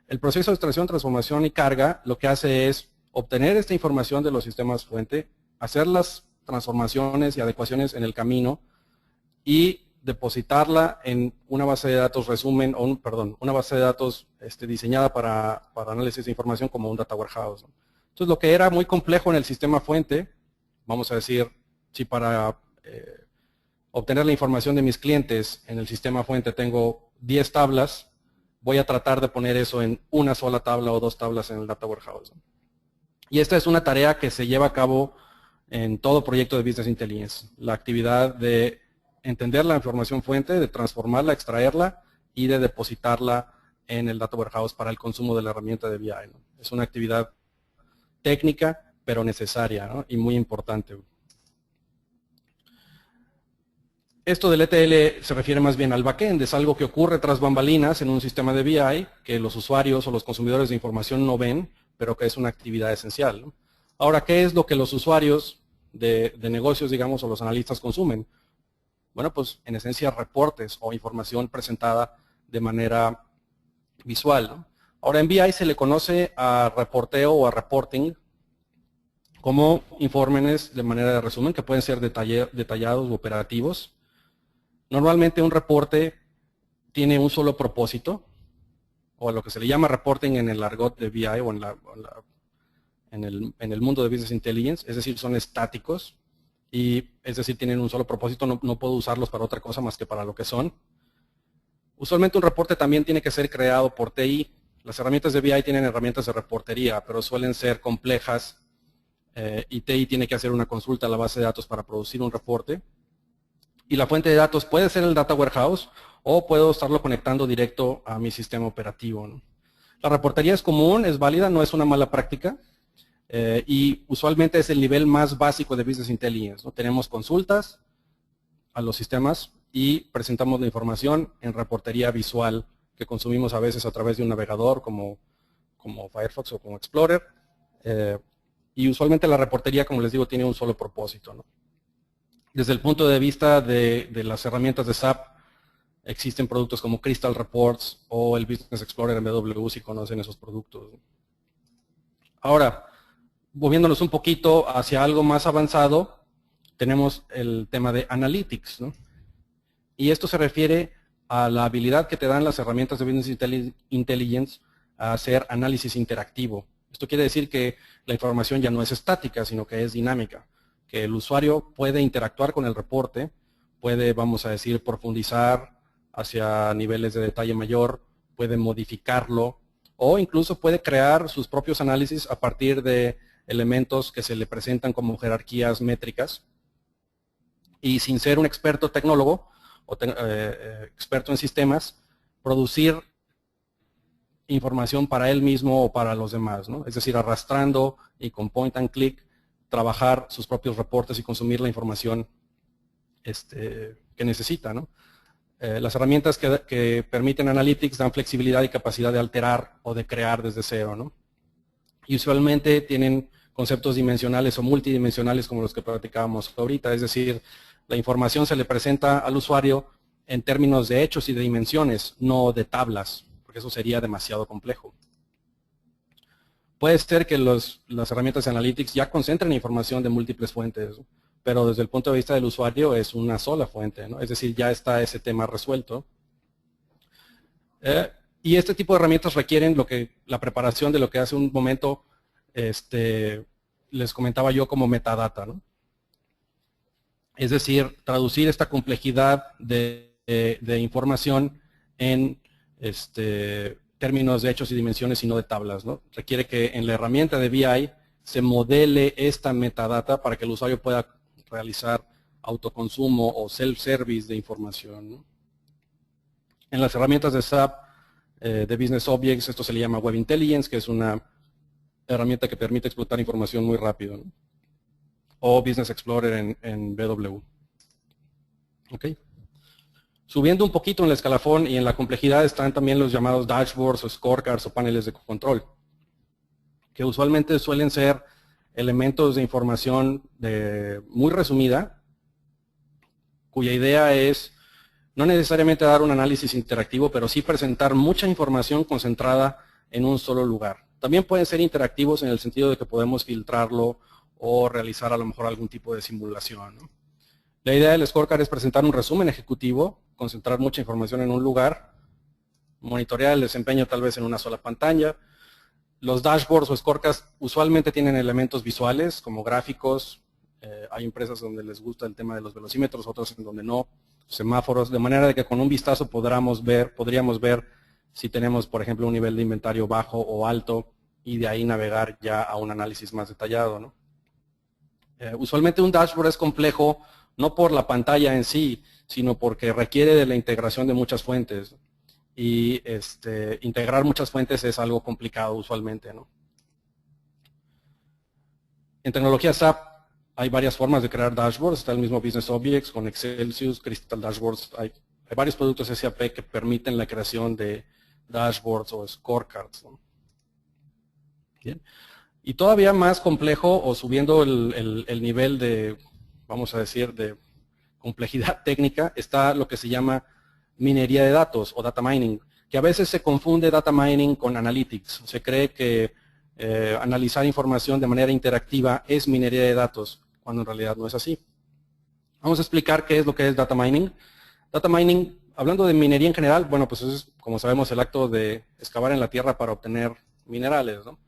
Speaker 1: El proceso de extracción, transformación y carga lo que hace es obtener esta información de los sistemas fuente, hacer las transformaciones y adecuaciones en el camino y depositarla en una base de datos resumen, una base de datos diseñada para análisis de información como un data warehouse, ¿no? Entonces lo que era muy complejo en el sistema fuente, vamos a decir, si para obtener la información de mis clientes en el sistema fuente tengo 10 tablas, voy a tratar de poner eso en una sola tabla o 2 tablas en el data warehouse, ¿no? Y esta es una tarea que se lleva a cabo en todo proyecto de Business Intelligence, la actividad de entender la información fuente, de transformarla, extraerla y de depositarla en el Data Warehouse para el consumo de la herramienta de BI, ¿no? Es una actividad técnica, pero necesaria, ¿no? Y muy importante. Esto del ETL se refiere más bien al backend, es algo que ocurre tras bambalinas en un sistema de BI que los usuarios o los consumidores de información no ven, pero que es una actividad esencial, ¿no? Ahora, ¿qué es lo que los usuarios de negocios, digamos, o los analistas consumen? Bueno, pues en esencia reportes o información presentada de manera visual, ¿no? Ahora en BI se le conoce a reporteo o a reporting como informes de manera de resumen que pueden ser detallados o operativos. Normalmente un reporte tiene un solo propósito, o lo que se le llama reporting en el argot de BI o en el mundo de Business Intelligence, es decir, son estáticos. Y es decir, tienen un solo propósito, no puedo usarlos para otra cosa más que para lo que son. Usualmente un reporte también tiene que ser creado por TI. Las herramientas de BI tienen herramientas de reportería, pero suelen ser complejas y TI tiene que hacer una consulta a la base de datos para producir un reporte. Y la fuente de datos puede ser el Data Warehouse o puedo estarlo conectando directo a mi sistema operativo, ¿no? La reportería es común, es válida, no es una mala práctica. Y usualmente es el nivel más básico de Business Intelligence, ¿no? Tenemos consultas a los sistemas y presentamos la información en reportería visual que consumimos a veces a través de un navegador como Firefox o como Explorer. Y usualmente la reportería, como les digo, tiene un solo propósito, ¿no? Desde el punto de vista de las herramientas de SAP, existen productos como Crystal Reports o el Business Explorer en BW si conocen esos productos, ¿no? Ahora, moviéndonos un poquito hacia algo más avanzado, tenemos el tema de Analytics, ¿no? Y esto se refiere a la habilidad que te dan las herramientas de Business Intelligence a hacer análisis interactivo. Esto quiere decir que la información ya no es estática, sino que es dinámica, que el usuario puede interactuar con el reporte, puede, vamos a decir, profundizar, hacia niveles de detalle mayor, puede modificarlo o incluso puede crear sus propios análisis a partir de elementos que se le presentan como jerarquías métricas. Y sin ser un experto tecnólogo o experto en sistemas, producir información para él mismo o para los demás, ¿no? Es decir, arrastrando y con point and click, trabajar sus propios reportes y consumir la información que necesita, ¿no? Las herramientas que permiten Analytics dan flexibilidad y capacidad de alterar o de crear desde cero, ¿no? Y usualmente tienen conceptos dimensionales o multidimensionales como los que platicábamos ahorita, es decir, la información se le presenta al usuario en términos de hechos y de dimensiones, no de tablas, porque eso sería demasiado complejo. Puede ser que las herramientas de Analytics ya concentren información de múltiples fuentes, pero desde el punto de vista del usuario es una sola fuente, ¿no? Es decir, ya está ese tema resuelto. Y este tipo de herramientas requieren la preparación de lo que hace un momento les comentaba yo como metadata, ¿no? Es decir, traducir esta complejidad de información en términos de hechos y dimensiones y no de tablas, ¿no? Requiere que en la herramienta de BI se modele esta metadata para que el usuario pueda realizar autoconsumo o self-service de información, ¿no? En las herramientas de SAP de Business Objects, esto se le llama Web Intelligence, que es una herramienta que permite explotar información muy rápido, ¿no? O Business Explorer en BW. ¿Ok? Subiendo un poquito en el escalafón y en la complejidad están también los llamados dashboards o scorecards o paneles de control, que usualmente suelen ser elementos de información muy resumida, cuya idea es no necesariamente dar un análisis interactivo, pero sí presentar mucha información concentrada en un solo lugar. También pueden ser interactivos en el sentido de que podemos filtrarlo o realizar a lo mejor algún tipo de simulación, ¿no? La idea del scorecard es presentar un resumen ejecutivo, concentrar mucha información en un lugar, monitorear el desempeño tal vez en una sola pantalla. Los dashboards o scorecards usualmente tienen elementos visuales como gráficos. Hay empresas donde les gusta el tema de los velocímetros, otros en donde no, semáforos, de manera de que con un vistazo podríamos ver si tenemos, por ejemplo, un nivel de inventario bajo o alto y de ahí navegar ya a un análisis más detallado, ¿no? Usualmente un dashboard es complejo no por la pantalla en sí, sino porque requiere de la integración de muchas fuentes. Y integrar muchas fuentes es algo complicado usualmente, ¿no? En tecnología SAP hay varias formas de crear dashboards. Está el mismo Business Objects con Excelsius, Crystal Dashboards. Hay varios productos SAP que permiten la creación de dashboards o scorecards, ¿no? Bien. Y todavía más complejo o subiendo el nivel de, vamos a decir, de complejidad técnica, está lo que se llama minería de datos o data mining, que a veces se confunde data mining con analytics. Se cree que analizar información de manera interactiva es minería de datos, cuando en realidad no es así. Vamos a explicar qué es lo que es data mining. Data mining, hablando de minería en general, bueno, pues es, como sabemos, el acto de excavar en la tierra para obtener minerales, ¿no?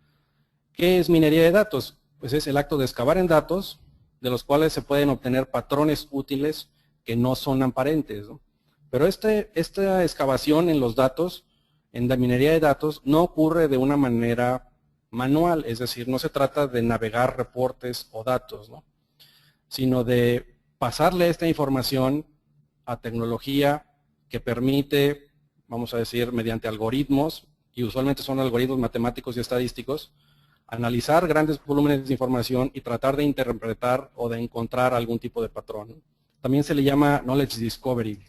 Speaker 1: ¿Qué es minería de datos? Pues es el acto de excavar en datos, de los cuales se pueden obtener patrones útiles que no son aparentes, ¿no? Pero esta excavación en los datos, en la minería de datos, no ocurre de una manera manual, es decir, no se trata de navegar reportes o datos, ¿no? Sino de pasarle esta información a tecnología que permite, vamos a decir, mediante algoritmos, y usualmente son algoritmos matemáticos y estadísticos, analizar grandes volúmenes de información y tratar de interpretar o de encontrar algún tipo de patrón. También se le llama Knowledge Discovery.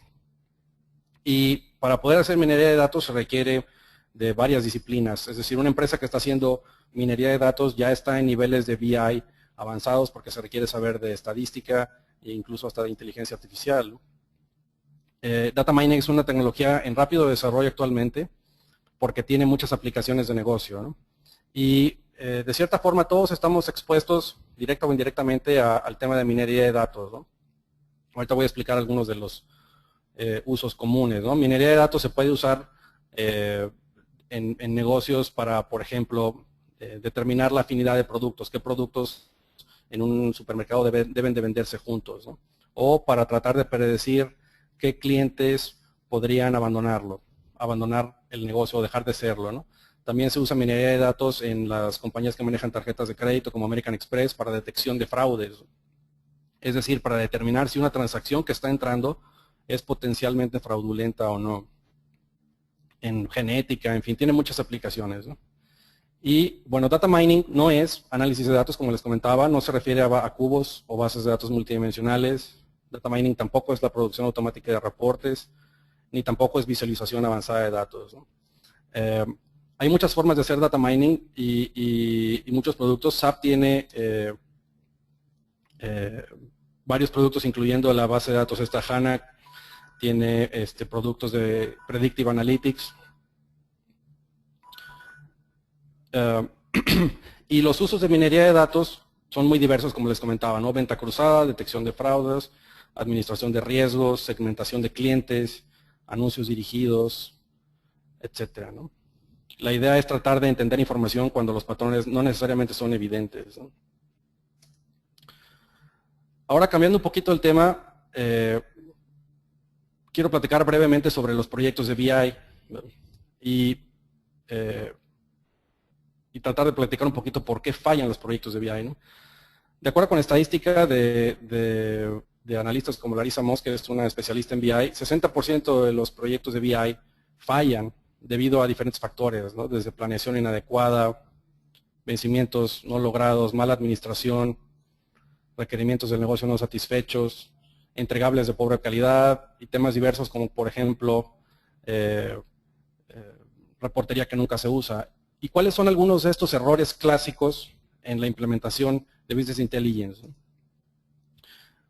Speaker 1: Y para poder hacer minería de datos se requiere de varias disciplinas. Es decir, una empresa que está haciendo minería de datos ya está en niveles de BI avanzados porque se requiere saber de estadística e incluso hasta de inteligencia artificial. Data mining es una tecnología en rápido desarrollo actualmente porque tiene muchas aplicaciones de negocio, ¿no? Y de cierta forma todos estamos expuestos directa o indirectamente al tema de minería de datos, ¿no? Ahorita voy a explicar algunos de los usos comunes, ¿no? Minería de datos se puede usar en negocios para, por ejemplo, determinar la afinidad de productos, qué productos en un supermercado deben de venderse juntos, ¿no? O para tratar de predecir qué clientes podrían abandonar el negocio o dejar de serlo, ¿no? También se usa minería de datos en las compañías que manejan tarjetas de crédito como American Express para detección de fraudes. Es decir, para determinar si una transacción que está entrando es potencialmente fraudulenta o no. En genética, en fin, tiene muchas aplicaciones, ¿no? Y bueno, data mining no es análisis de datos, como les comentaba, no se refiere a cubos o bases de datos multidimensionales. Data mining tampoco es la producción automática de reportes, ni tampoco es visualización avanzada de datos, ¿no? Hay muchas formas de hacer data mining y muchos productos. SAP tiene varios productos, incluyendo la base de datos esta HANA, tiene productos de Predictive Analytics. Y los usos de minería de datos son muy diversos, como les comentaba, ¿no? Venta cruzada, detección de fraudes, administración de riesgos, segmentación de clientes, anuncios dirigidos, etcétera, ¿no? La idea es tratar de entender información cuando los patrones no necesariamente son evidentes, ¿no? Ahora, cambiando un poquito el tema, quiero platicar brevemente sobre los proyectos de BI y tratar de platicar un poquito por qué fallan los proyectos de BI, ¿no? De acuerdo con estadística de analistas como Larissa Moss, que es una especialista en BI, 60% de los proyectos de BI fallan debido a diferentes factores, ¿no? Desde planeación inadecuada, vencimientos no logrados, mala administración, requerimientos del negocio no satisfechos, entregables de pobre calidad y temas diversos como, por ejemplo, reportería que nunca se usa. ¿Y cuáles son algunos de estos errores clásicos en la implementación de Business Intelligence?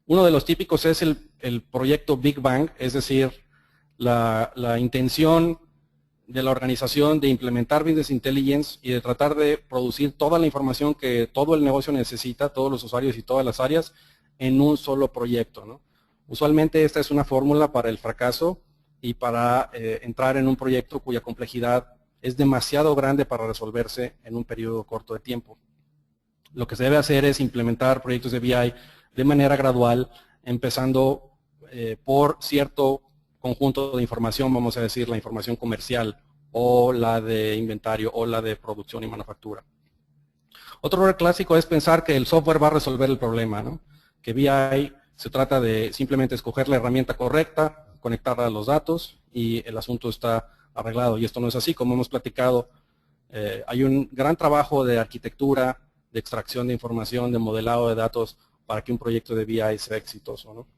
Speaker 1: Uno de los típicos es el proyecto Big Bang, es decir, la intención de la organización de implementar Business Intelligence y de tratar de producir toda la información que todo el negocio necesita, todos los usuarios y todas las áreas, en un solo proyecto, ¿no? Usualmente esta es una fórmula para el fracaso y para entrar en un proyecto cuya complejidad es demasiado grande para resolverse en un periodo corto de tiempo. Lo que se debe hacer es implementar proyectos de BI de manera gradual, empezando por cierto conjunto de información, vamos a decir la información comercial o la de inventario o la de producción y manufactura. Otro error clásico es pensar que el software va a resolver el problema, ¿no? Que BI se trata de simplemente escoger la herramienta correcta, conectarla a los datos y el asunto está arreglado. Y esto no es así, como hemos platicado. Hay un gran trabajo de arquitectura, de extracción de información, de modelado de datos para que un proyecto de BI sea exitoso, ¿no?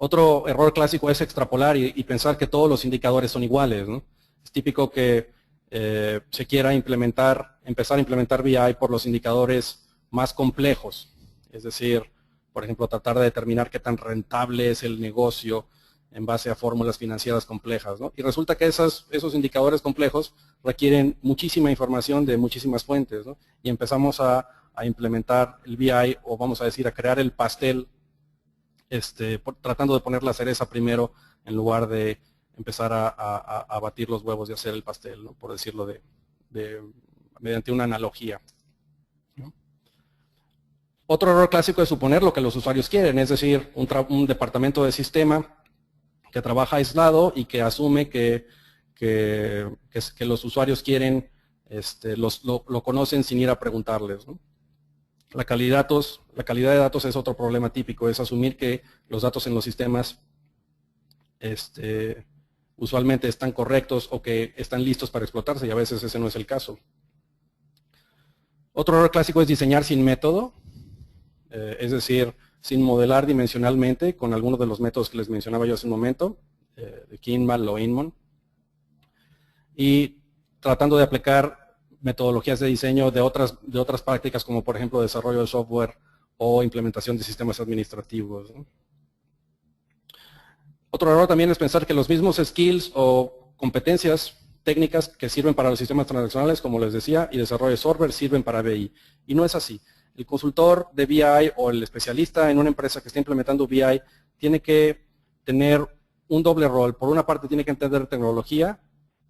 Speaker 1: Otro error clásico es extrapolar y pensar que todos los indicadores son iguales, ¿no? Es típico que se quiera empezar a implementar BI por los indicadores más complejos. Es decir, por ejemplo, tratar de determinar qué tan rentable es el negocio en base a fórmulas financieras complejas, ¿no? Y resulta que esos indicadores complejos requieren muchísima información de muchísimas fuentes, ¿no? Y empezamos a implementar el BI, o vamos a decir, a crear el pastel, tratando de poner la cereza primero en lugar de empezar a batir los huevos y hacer el pastel, ¿no? Por decirlo mediante una analogía, ¿no? Otro error clásico es suponer lo que los usuarios quieren, es decir, un departamento de sistema que trabaja aislado y que asume que los usuarios quieren, lo conocen sin ir a preguntarles, ¿no? La calidad de datos es otro problema típico, es asumir que los datos en los sistemas usualmente están correctos o que están listos para explotarse, y a veces ese no es el caso. Otro error clásico es diseñar sin método, es decir, sin modelar dimensionalmente con algunos de los métodos que les mencionaba yo hace un momento, de Kimball o Inman, y tratando de aplicar metodologías de diseño de otras prácticas, como por ejemplo desarrollo de software o implementación de sistemas administrativos, ¿no? Otro error también es pensar que los mismos skills o competencias técnicas que sirven para los sistemas transaccionales, como les decía, y desarrollo de software sirven para BI. Y no es así. El consultor de BI o el especialista en una empresa que está implementando BI tiene que tener un doble rol. Por una parte tiene que entender tecnología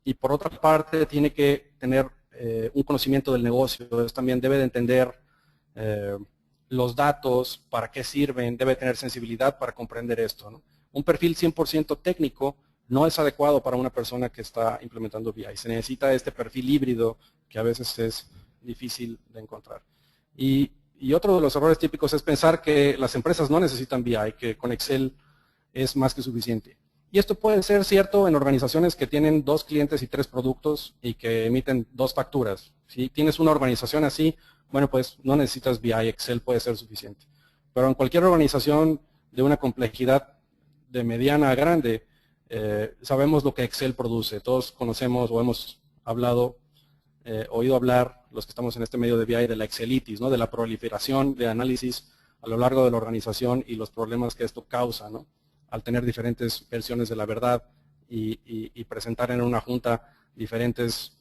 Speaker 1: y por otra parte tiene que tener un conocimiento del negocio. Entonces también debe de entender los datos, para qué sirven, debe tener sensibilidad para comprender esto, ¿no? Un perfil 100% técnico no es adecuado para una persona que está implementando BI. Se necesita este perfil híbrido que a veces es difícil de encontrar. Y otro de los errores típicos es pensar que las empresas no necesitan BI, que con Excel es más que suficiente. Y esto puede ser cierto en organizaciones que tienen 2 clientes y 3 productos y que emiten 2 facturas. Si tienes una organización así, bueno, pues no necesitas BI, Excel puede ser suficiente. Pero en cualquier organización de una complejidad de mediana a grande, sabemos lo que Excel produce. Todos conocemos o hemos oído hablar, los que estamos en este medio de BI, de la Excelitis, ¿no? De la proliferación de análisis a lo largo de la organización y los problemas que esto causa, ¿no? Al tener diferentes versiones de la verdad y presentar en una junta diferentes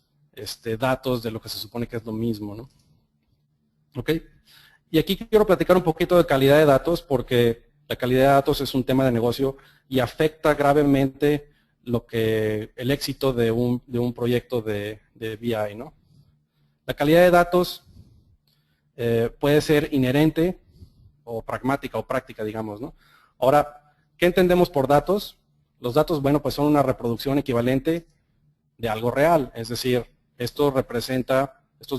Speaker 1: datos de lo que se supone que es lo mismo, ¿no? ¿Ok? Y aquí quiero platicar un poquito de calidad de datos porque la calidad de datos es un tema de negocio y afecta gravemente el éxito de un proyecto de BI, ¿no? La calidad de datos puede ser inherente o pragmática o práctica, digamos, ¿no? Ahora, ¿qué entendemos por datos? Los datos, bueno, pues son una reproducción equivalente de algo real, es decir, estos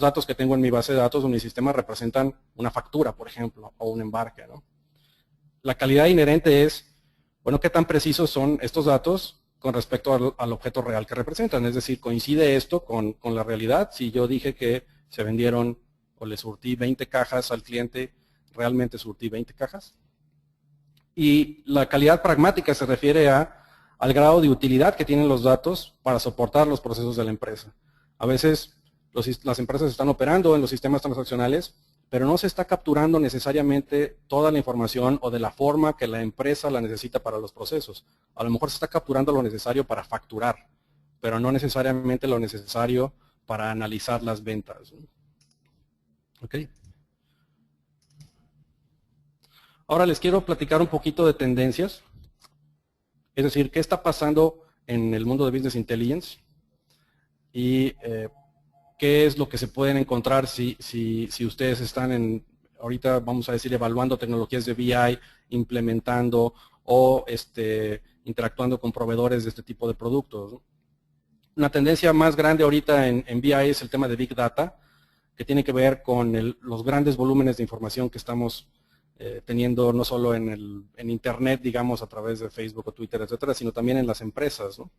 Speaker 1: datos que tengo en mi base de datos o en mi sistema representan una factura, por ejemplo, o un embarque, ¿no? La calidad inherente es, bueno, qué tan precisos son estos datos con respecto al objeto real que representan, es decir, coincide esto con la realidad. Si yo dije que se vendieron o le surtí 20 cajas al cliente, ¿realmente surtí 20 cajas? Y la calidad pragmática se refiere al grado de utilidad que tienen los datos para soportar los procesos de la empresa. A veces las empresas están operando en los sistemas transaccionales, pero no se está capturando necesariamente toda la información o de la forma que la empresa la necesita para los procesos. A lo mejor se está capturando lo necesario para facturar, pero no necesariamente lo necesario para analizar las ventas. ¿Ok? Ahora les quiero platicar un poquito de tendencias, es decir, qué está pasando en el mundo de Business Intelligence y qué es lo que se pueden encontrar si ustedes están ahorita vamos a decir, evaluando tecnologías de BI, implementando o interactuando con proveedores de este tipo de productos, ¿no? Una tendencia más grande ahorita en BI es el tema de Big Data, que tiene que ver con los grandes volúmenes de información que estamos teniendo no solo en Internet, digamos, a través de Facebook o Twitter, etcétera, sino también en las empresas, ¿no?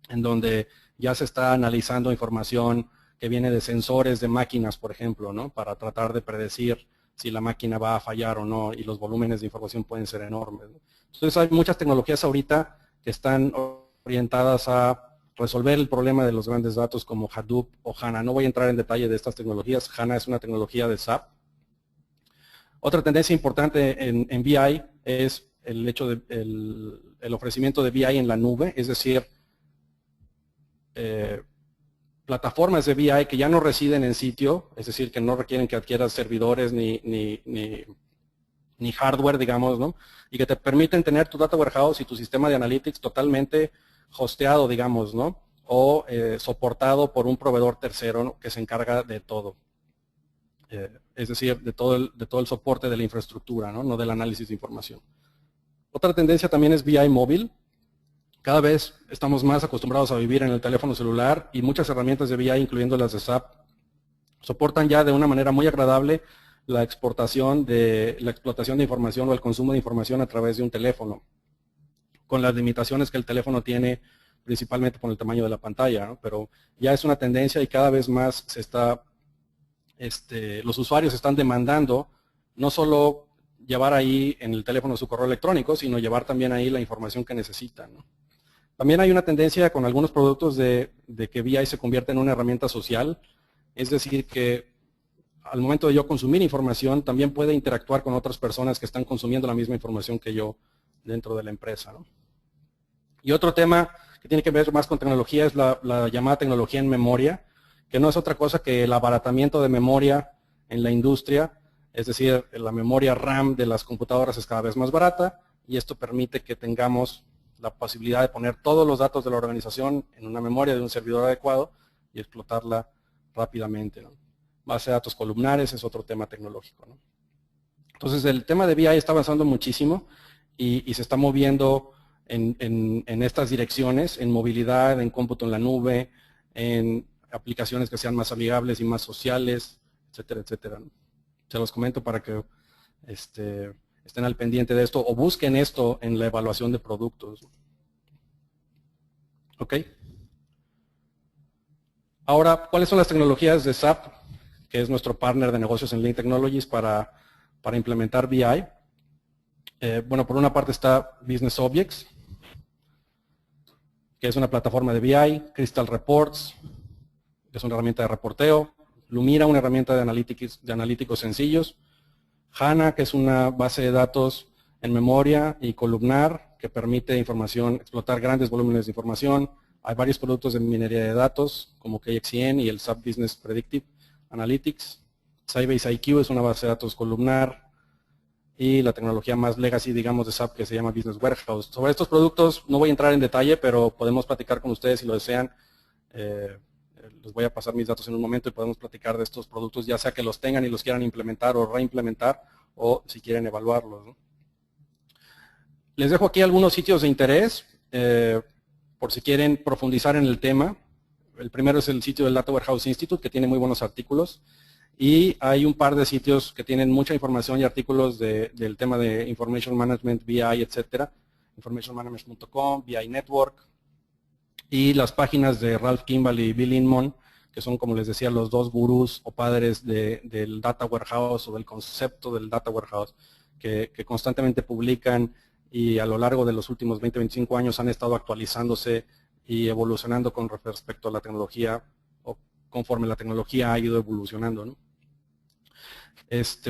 Speaker 1: En donde ya se está analizando información que viene de sensores de máquinas, por ejemplo, ¿no? Para tratar de predecir si la máquina va a fallar o no, y los volúmenes de información pueden ser enormes, ¿no? Entonces hay muchas tecnologías ahorita que están orientadas a resolver el problema de los grandes datos como Hadoop o HANA. No voy a entrar en detalle de estas tecnologías. HANA es una tecnología de SAP. Otra tendencia importante en BI es el hecho de el ofrecimiento de BI en la nube, es decir, plataformas de BI que ya no residen en sitio, es decir, que no requieren que adquieras servidores ni hardware, digamos, ¿no? Y que te permiten tener tu data warehouse y tu sistema de analytics totalmente hosteado, digamos, ¿no? O soportado por un proveedor tercero, ¿no? Que se encarga de todo. Es decir, de todo el soporte de la infraestructura, ¿no? No del análisis de información. Otra tendencia también es BI móvil. Cada vez estamos más acostumbrados a vivir en el teléfono celular y muchas herramientas de BI, incluyendo las de SAP, soportan ya de una manera muy agradable la explotación de información o el consumo de información a través de un teléfono, con las limitaciones que el teléfono tiene, principalmente por el tamaño de la pantalla, ¿no? Pero ya es una tendencia y cada vez más los usuarios están demandando no solo llevar ahí en el teléfono su correo electrónico, sino llevar también ahí la información que necesitan, ¿no? También hay una tendencia con algunos productos de que BI se convierte en una herramienta social, es decir, que al momento de yo consumir información, también puede interactuar con otras personas que están consumiendo la misma información que yo dentro de la empresa, ¿no? Y otro tema que tiene que ver más con tecnología es la llamada tecnología en memoria, que no es otra cosa que el abaratamiento de memoria en la industria, es decir, la memoria RAM de las computadoras es cada vez más barata y esto permite que tengamos la posibilidad de poner todos los datos de la organización en una memoria de un servidor adecuado y explotarla rápidamente, ¿no? Base de datos columnares es otro tema tecnológico, ¿no? Entonces, el tema de BI está avanzando muchísimo y se está moviendo en estas direcciones, en movilidad, en cómputo en la nube, en aplicaciones que sean más amigables y más sociales, etcétera, etcétera. Se los comento para que estén al pendiente de esto o busquen esto en la evaluación de productos. ¿Ok? Ahora, ¿cuáles son las tecnologías de SAP, que es nuestro partner de negocios en Lean Technologies para implementar BI? Bueno, por una parte está Business Objects, que es una plataforma de BI, Crystal Reports, que es una herramienta de reporteo, Lumira, una herramienta de analíticos sencillos, HANA, que es una base de datos en memoria y columnar, que permite explotar grandes volúmenes de información. Hay varios productos de minería de datos, como KXCN y el SAP Business Predictive Analytics. Sybase IQ es una base de datos columnar. Y la tecnología más legacy, digamos, de SAP, que se llama Business Warehouse. Sobre estos productos no voy a entrar en detalle, pero podemos platicar con ustedes si lo desean. Les voy a pasar mis datos en un momento y podemos platicar de estos productos, ya sea que los tengan y los quieran implementar o reimplementar, o si quieren evaluarlos, ¿no? Les dejo aquí algunos sitios de interés, por si quieren profundizar en el tema. El primero es el sitio del Data Warehouse Institute, que tiene muy buenos artículos. Y hay un par de sitios que tienen mucha información y artículos del tema de Information Management, BI, etcétera. Informationmanagement.com, BI Network. Y las páginas de Ralph Kimball y Bill Inmon, que son, como les decía, los dos gurús o padres del Data Warehouse o del concepto del Data Warehouse, que constantemente publican y a lo largo de los últimos 20, 25 años han estado actualizándose y evolucionando con respecto a la tecnología o conforme la tecnología ha ido evolucionando, ¿no?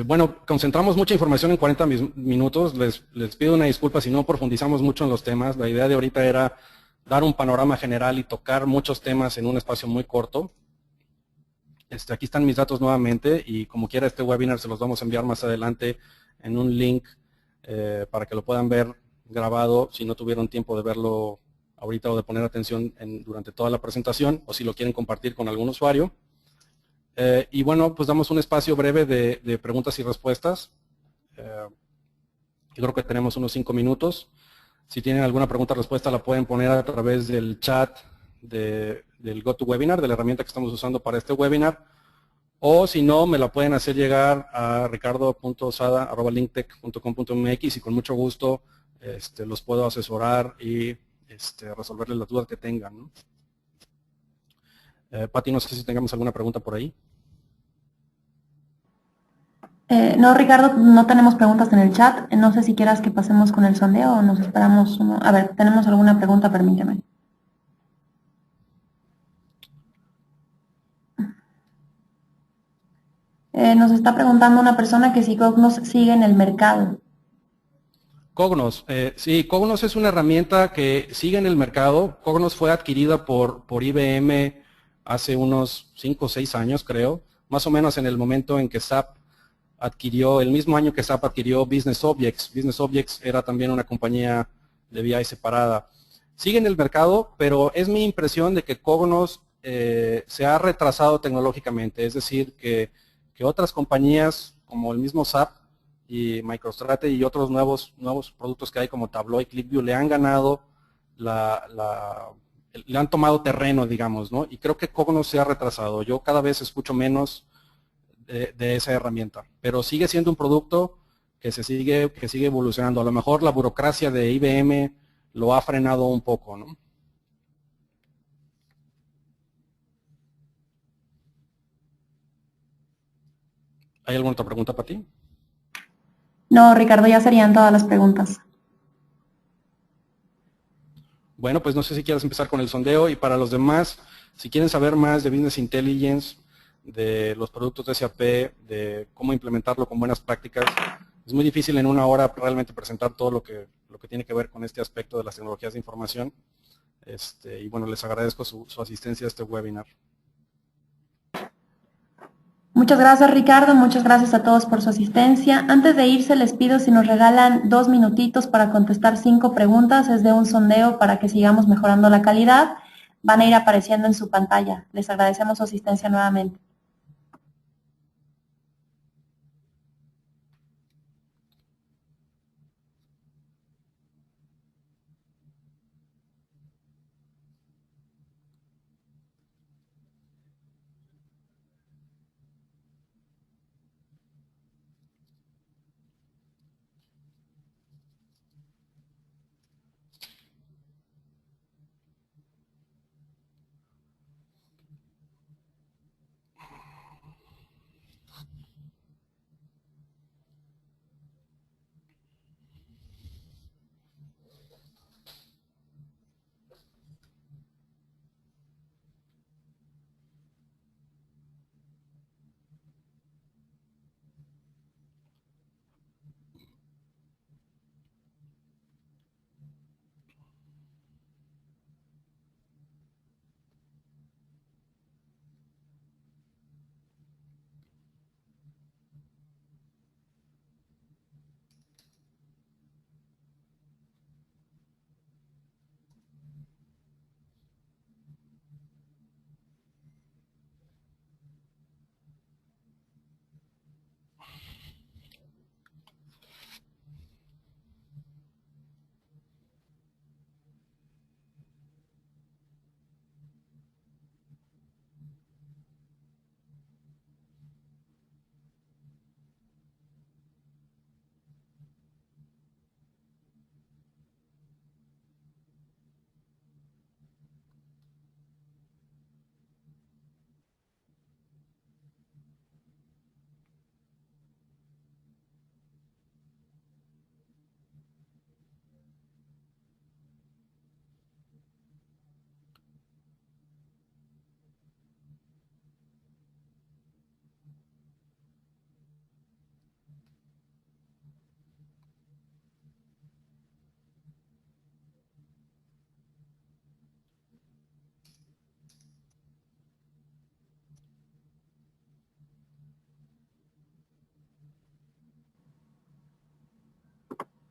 Speaker 1: Bueno, concentramos mucha información en 40 minutos. Les pido una disculpa si no profundizamos mucho en los temas. La idea de ahorita era dar un panorama general y tocar muchos temas en un espacio muy corto. Aquí están mis datos nuevamente y como quiera este webinar se los vamos a enviar más adelante en un link para que lo puedan ver grabado si no tuvieron tiempo de verlo ahorita o de poner atención durante toda la presentación o si lo quieren compartir con algún usuario. Y bueno, pues damos un espacio breve de preguntas y respuestas. Yo creo que tenemos unos 5 minutos. Si tienen alguna pregunta o respuesta la pueden poner a través del chat del GoToWebinar, de la herramienta que estamos usando para este webinar. O si no, me la pueden hacer llegar a ricardo.osada@linktech.com.mx y con mucho gusto los puedo asesorar y resolverles las dudas que tengan, ¿no? Pati, no sé si tengamos alguna pregunta por ahí.
Speaker 3: No, Ricardo, no tenemos preguntas en el chat. No sé si quieras que pasemos con el sondeo o nos esperamos. A ver, ¿tenemos alguna pregunta? Permíteme. Nos está preguntando una persona que si Cognos sigue en el mercado.
Speaker 1: Cognos, sí, Cognos es una herramienta que sigue en el mercado. Cognos fue adquirida por IBM hace unos 5 o 6 años, creo, más o menos en el momento en que SAP adquirió, el mismo año que SAP adquirió Business Objects. Business Objects era también una compañía de BI separada. Sigue en el mercado, pero es mi impresión de que Cognos se ha retrasado tecnológicamente, es decir, que otras compañías como el mismo SAP y MicroStrategy y otros nuevos productos que hay como Tableau y ClickView le han ganado, le han tomado terreno, digamos, ¿no? Y creo que Cognos se ha retrasado. Yo cada vez escucho menos de esa herramienta, pero sigue siendo un producto que sigue evolucionando. A lo mejor la burocracia de IBM lo ha frenado un poco, ¿no? ¿Hay alguna otra pregunta para ti?
Speaker 3: No, Ricardo, ya serían todas las preguntas.
Speaker 1: Bueno, pues no sé si quieres empezar con el sondeo y para los demás, si quieren saber más de Business Intelligence, de los productos de SAP, de cómo implementarlo con buenas prácticas, es muy difícil en una hora realmente presentar todo lo que tiene que ver con este aspecto de las tecnologías de información. Y bueno, les agradezco su asistencia a este webinar.
Speaker 3: Muchas gracias, Ricardo. Muchas gracias a todos por su asistencia. Antes de irse, les pido si nos regalan 2 minutitos para contestar 5 preguntas. Es de un sondeo para que sigamos mejorando la calidad. Van a ir apareciendo en su pantalla. Les agradecemos su asistencia nuevamente.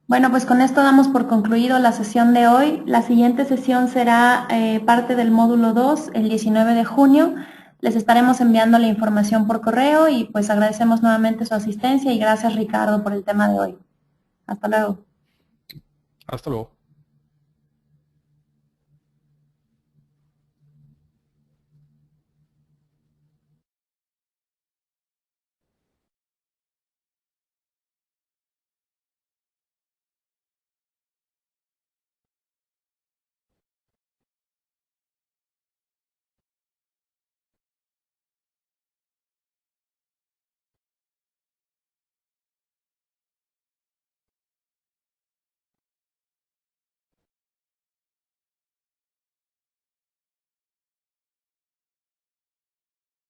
Speaker 3: Bueno, pues con esto damos por concluido la sesión de hoy. La siguiente sesión será parte del módulo 2, el 19 de junio. Les estaremos enviando la información por correo y pues agradecemos nuevamente su asistencia y gracias Ricardo por el tema de hoy. Hasta luego.
Speaker 1: Hasta luego.